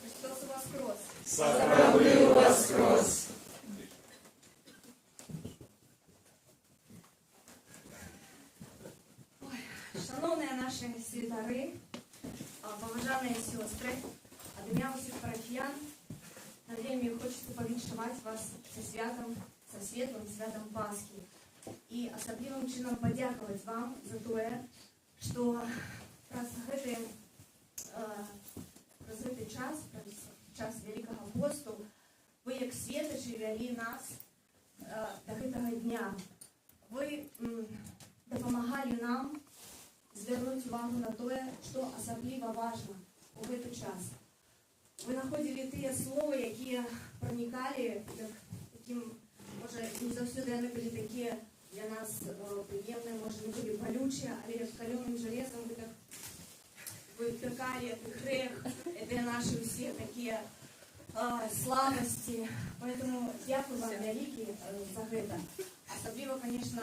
Христос воскрес! Справлю воскрес! Шановні наші святари, поважані сестри, от ім'я усіх парафіян, на время хочеться повіншувати вас со святом, со світлим святом Пасхи. І особливим чином подякувати вам за те, що праз гэты час Великого посту, ви як світочі вели нас до гэтага дня. Ви допомагали нам звернуть увагу на те, що особливо важно у гэты час. Ви знаходили ті слова, які проникали, таким, може, не завжди вони були такі для нас приємні, може, не були болючі, але як каленым железом ви так выпекали этот грех, это наши все такие слабости. Поэтому дякую вам великие за это. Особливо, конечно,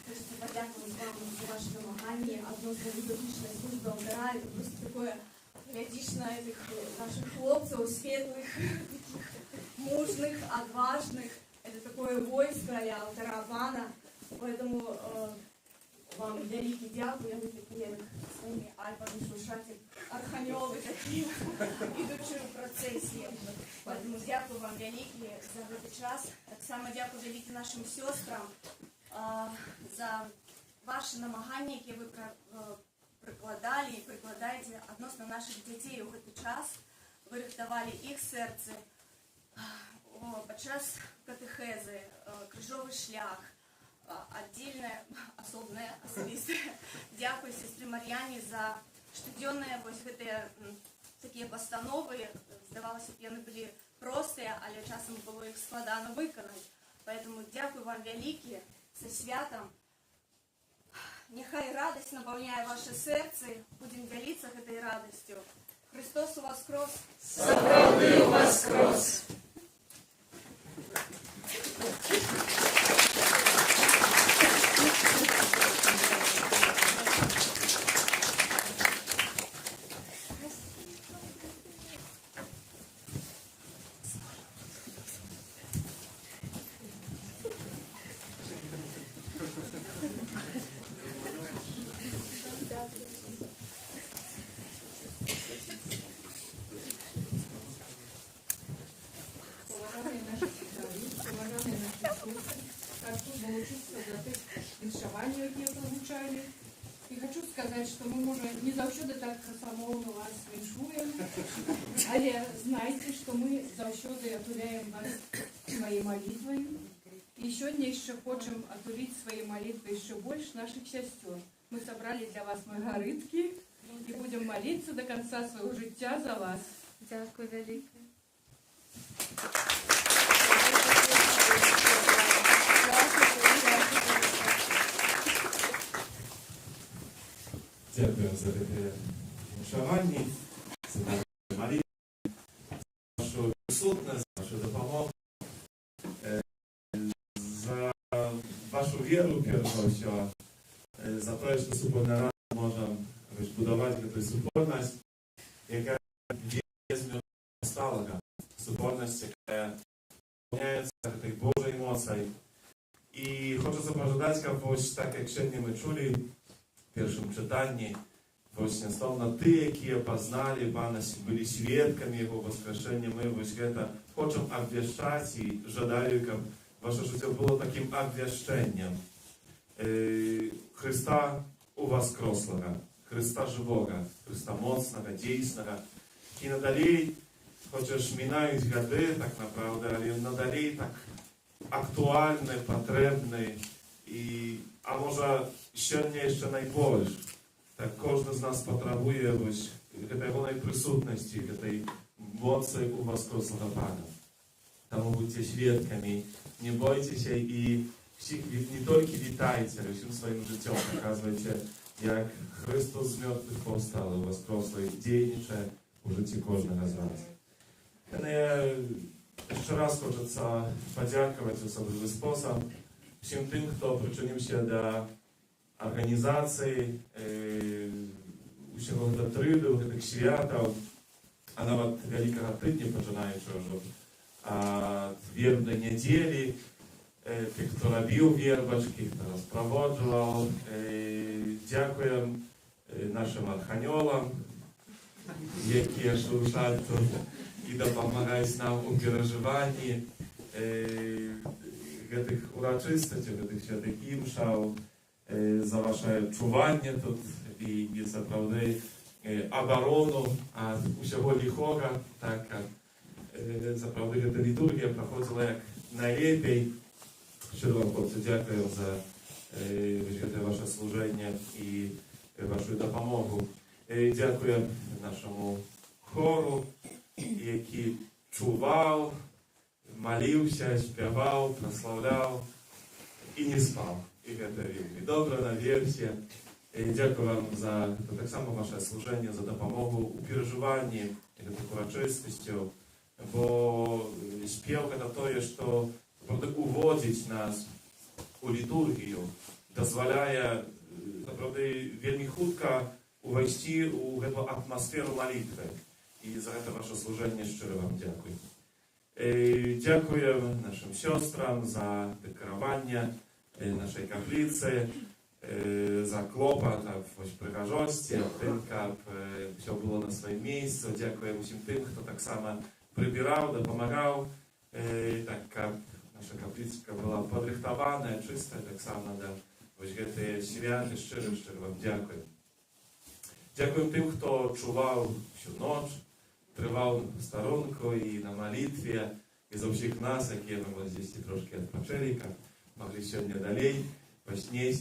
хочется подякувати вам за ваше домагання, относно літургічної служби алтара. Это просто такое, глядишь на этих наших хлопцев, светлых, мужных, отважных. Это такое войско алтара Пана. Поэтому вам великий дякую, ви такі своїми альпами шушаті арханьоли такі, ідучи в процесі. Поэтому дякую вам великі за цей час. Так само дякую великі нашим сестрам за ваші намагання, які ви прикладали і прикладаєте відносно наших дітей у цей час. Ви рихтували їх серце під час катехези, крижовий шлях. Отдельное, особное, особистое. Дякую сестре Мар'яні за штоденные вот такие постановы. Здавалося б, вони були прості, але часом було їх складно виконати. Поэтому дякую вам велике, со святом. Нехай радость наполняє ваше серце. Будемо ділитися этой радостью. Христос воскрес! Справлю воскрес! І хочу сказати, що ми, може, не завжди так красомовно вас віншуємо, але знайте, що ми завжди отуляємо вас своєю молитвою. І сьогодні ще хочемо отулити своєю молитвою ще більше наших сестер. Ми зібрали для вас маргаритки і будемо молитися до кінця свого життя за вас. Дякую велике. Дякую за таке вшивання, за нашу молитву, за вашу присутність, за вашу допомогу, за ваше вашу віру, перш все, за те, що супольна рада може будувати цю супольність, яка візьме сталага, супольність, яка наповняється этой Божою емоцією. І хочеться пожадати, ось так, як сьогодні ми чули в першому читанні, właśnie stąd ty, які познали Пана, byli świadkami Jego воскрешения, my właśnie это хочем обвещать и жадаю, как ваше życie było takim obwieszczeniem Христа воскреслого, Христа живого, Христа mocnego, действенного. I nadalej, chociaż minąć gady, tak naprawdę, ale nadalej tak aktualny, potrzebny i, a może średnio jeszcze najbolszy. Tak każdy z nas potrzebuje tej wolnej присутності, tej mocy u воскреслого Pana. Тому будьте świadkami, nie bójcie się i nie tylko witajcie, ale всім swoim życiem pokazujcie, jak Chrystus z mертwych powstał, воскреслый, dzielnicze u życiu każdego z nas. Jeszcze raz хочется podziękować w osobliwy sposób всім tym, kto przyczynił się do організації, усього триду, тих святів, а навіть Великого тижня, починаючи від вірбної неділі, тих, хто робив вірбочки, хто розпроводжував. Дякуємо нашим архангелам, які служать тут і допомагають нам у переживанні цих урочистостей, цих святих імшав, za wasze czuwanie тут i naprawdę obronę od усього lichoga, tak naprawdę ta liturgia проходила jak najlepiej. Щиро вам, хлопці, дякую за ваше служення і вашу допомогу. Дякую нашому хору, який чував, молився, співав, прославляв і не спав. I gotowi. Dobra na wiersie. Dziękuję Wam za to tak samo Wasze służenie, za dopomogę u przeżywaniu tych uroczystości, bo śpiewka to jest, że naprawdę uwodzić nas u liturgię, pozwala naprawdę wielmi chutko wejść u tę atmosferę modlitwy. I za to Wasze służenie szczerze Wam dziękuję. Dziękuję naszym siostrom za dekorowanie naszej kaplicy, za kłopot w przychozzości, tym, aby wszystko było na swoim miejscu. Dziękuję wszystkim tym, kto tak samo przybierał, pomagał, tak aby nasza kapliczka była podrychtowana, czysta, tak samo do tych święty. Szczerze Wam dziękuję. Dziękuję tym, kto czuwał всю noc, trwał na posterunku i na modlitwie, i za wszystkich nas, jakie my здесь troszkę odpoczęli, mogli сегодня dalej nieść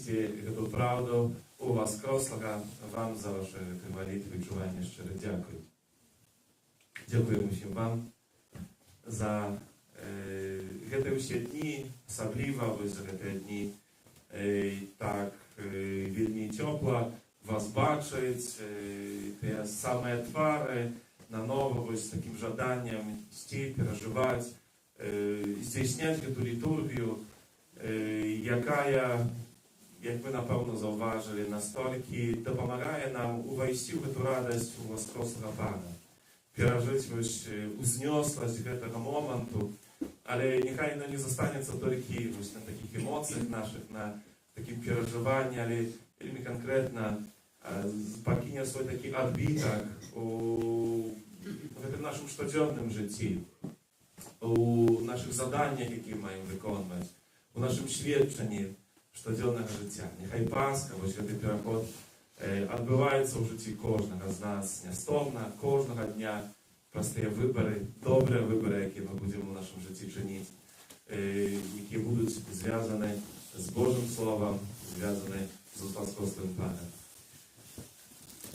tę prawdę u воскреслого. Wam za wasze modlitwy i czuwanie szczerze dziękuję. Dziękuję Wam za te wszystkie dni, особливо za te dni tak wielmi ciepło was zobaczyć, te same twary na nowo z takim żadaniem czcić, przeżywać, zdійснять tę liturgię, jaka, jak wy na pewno zauważyli, настільки допомагає нам увійти в ту радість у воскреслого Пана, пережити узнеслость этого моменту, але нехай не застанеться тільки на таких емоціях наших, на таким переживанні, але вельми конкретно покине свой такий відбиток в нашому щоденному житті, у наших заданнях, які маємо виконувати, у нашym świadczeniu codziennego życia. Niechaj Paska, bo święty переход odbywaється w życiu każdego z nas, niestowna, każdego dnia. Простые выборы, добрые выборы, jakie my będziemy w naszym życiu czynić, jakie będą związane z Bożym Słowem, związane z воскреслым Panem.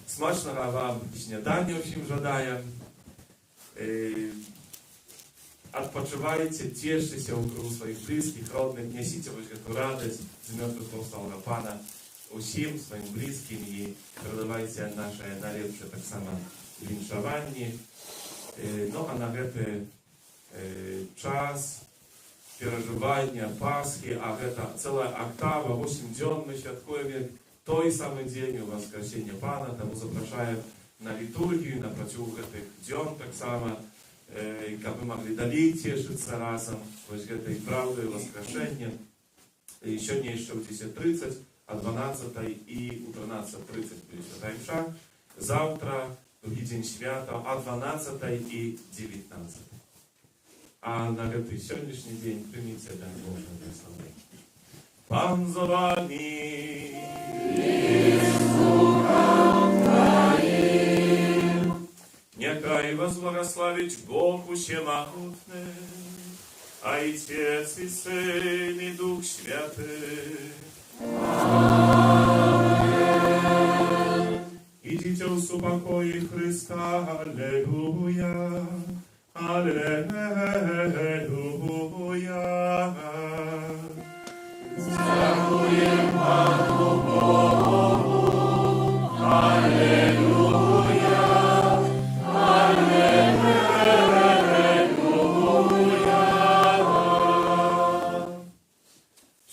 Smacznego Wam śniadania wszystkim żadaję. Odpoczywajcie, cieszcie się u krugu swoich bliskich, rodnych, niesicie tę radość z mертwych powstałego Pana усім swoim bliskim i przekazywajcie nasze najlepsze tak samo winszowanie. No a na ten czas перажывання Пасхі, а гэта цэлая актава, 8 дзён мы святкуем той самы дзень Воскресення Пана, таму запрашаем на літургію, на працягу гэтых дзён таксама, каб мы маглі далей цешыцца разам вось гэтай праўдай Воскрешення. І сёння яшчэ ў 10:30, а 12 і у 13:30 будзе святая мша. Заўтра, другі дзень свята, а 12 і 19. А на гэты сённяшні дзень прыміце дар Божий благословення. Пан за вами. Нехай вас благословить Бог Всемогутный, Отец и Сын и Дух Святый. Идите в супокое Христа, аллилуйя, аллилуйя. Дякуем Пану Богу, аллилуйя, аллилуйя.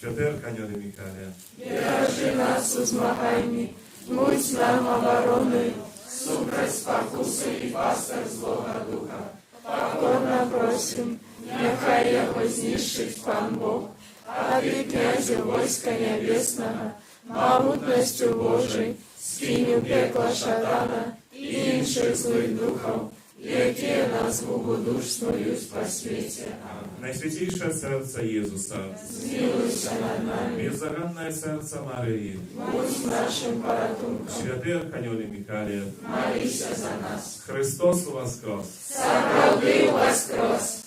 Святер Каньоне Михаля, Держи нас у змаганні, будь нам обороною, супроть спокуси і пастор злого духа. Покорно просим, нехай його знищить Пан Бог, а ты, князю войска небесного, могутностью Божией, скинь у пекла шатана и інших злых духов, які нас богодушствують по світі. Найсвятейшее сердце Иисуса, Змилуйся над нами, беззаганное сердце Марии, будь нашим порятунком, святый Архангел Михаил, молися за нас. Христос воскрес! Справді воскрес!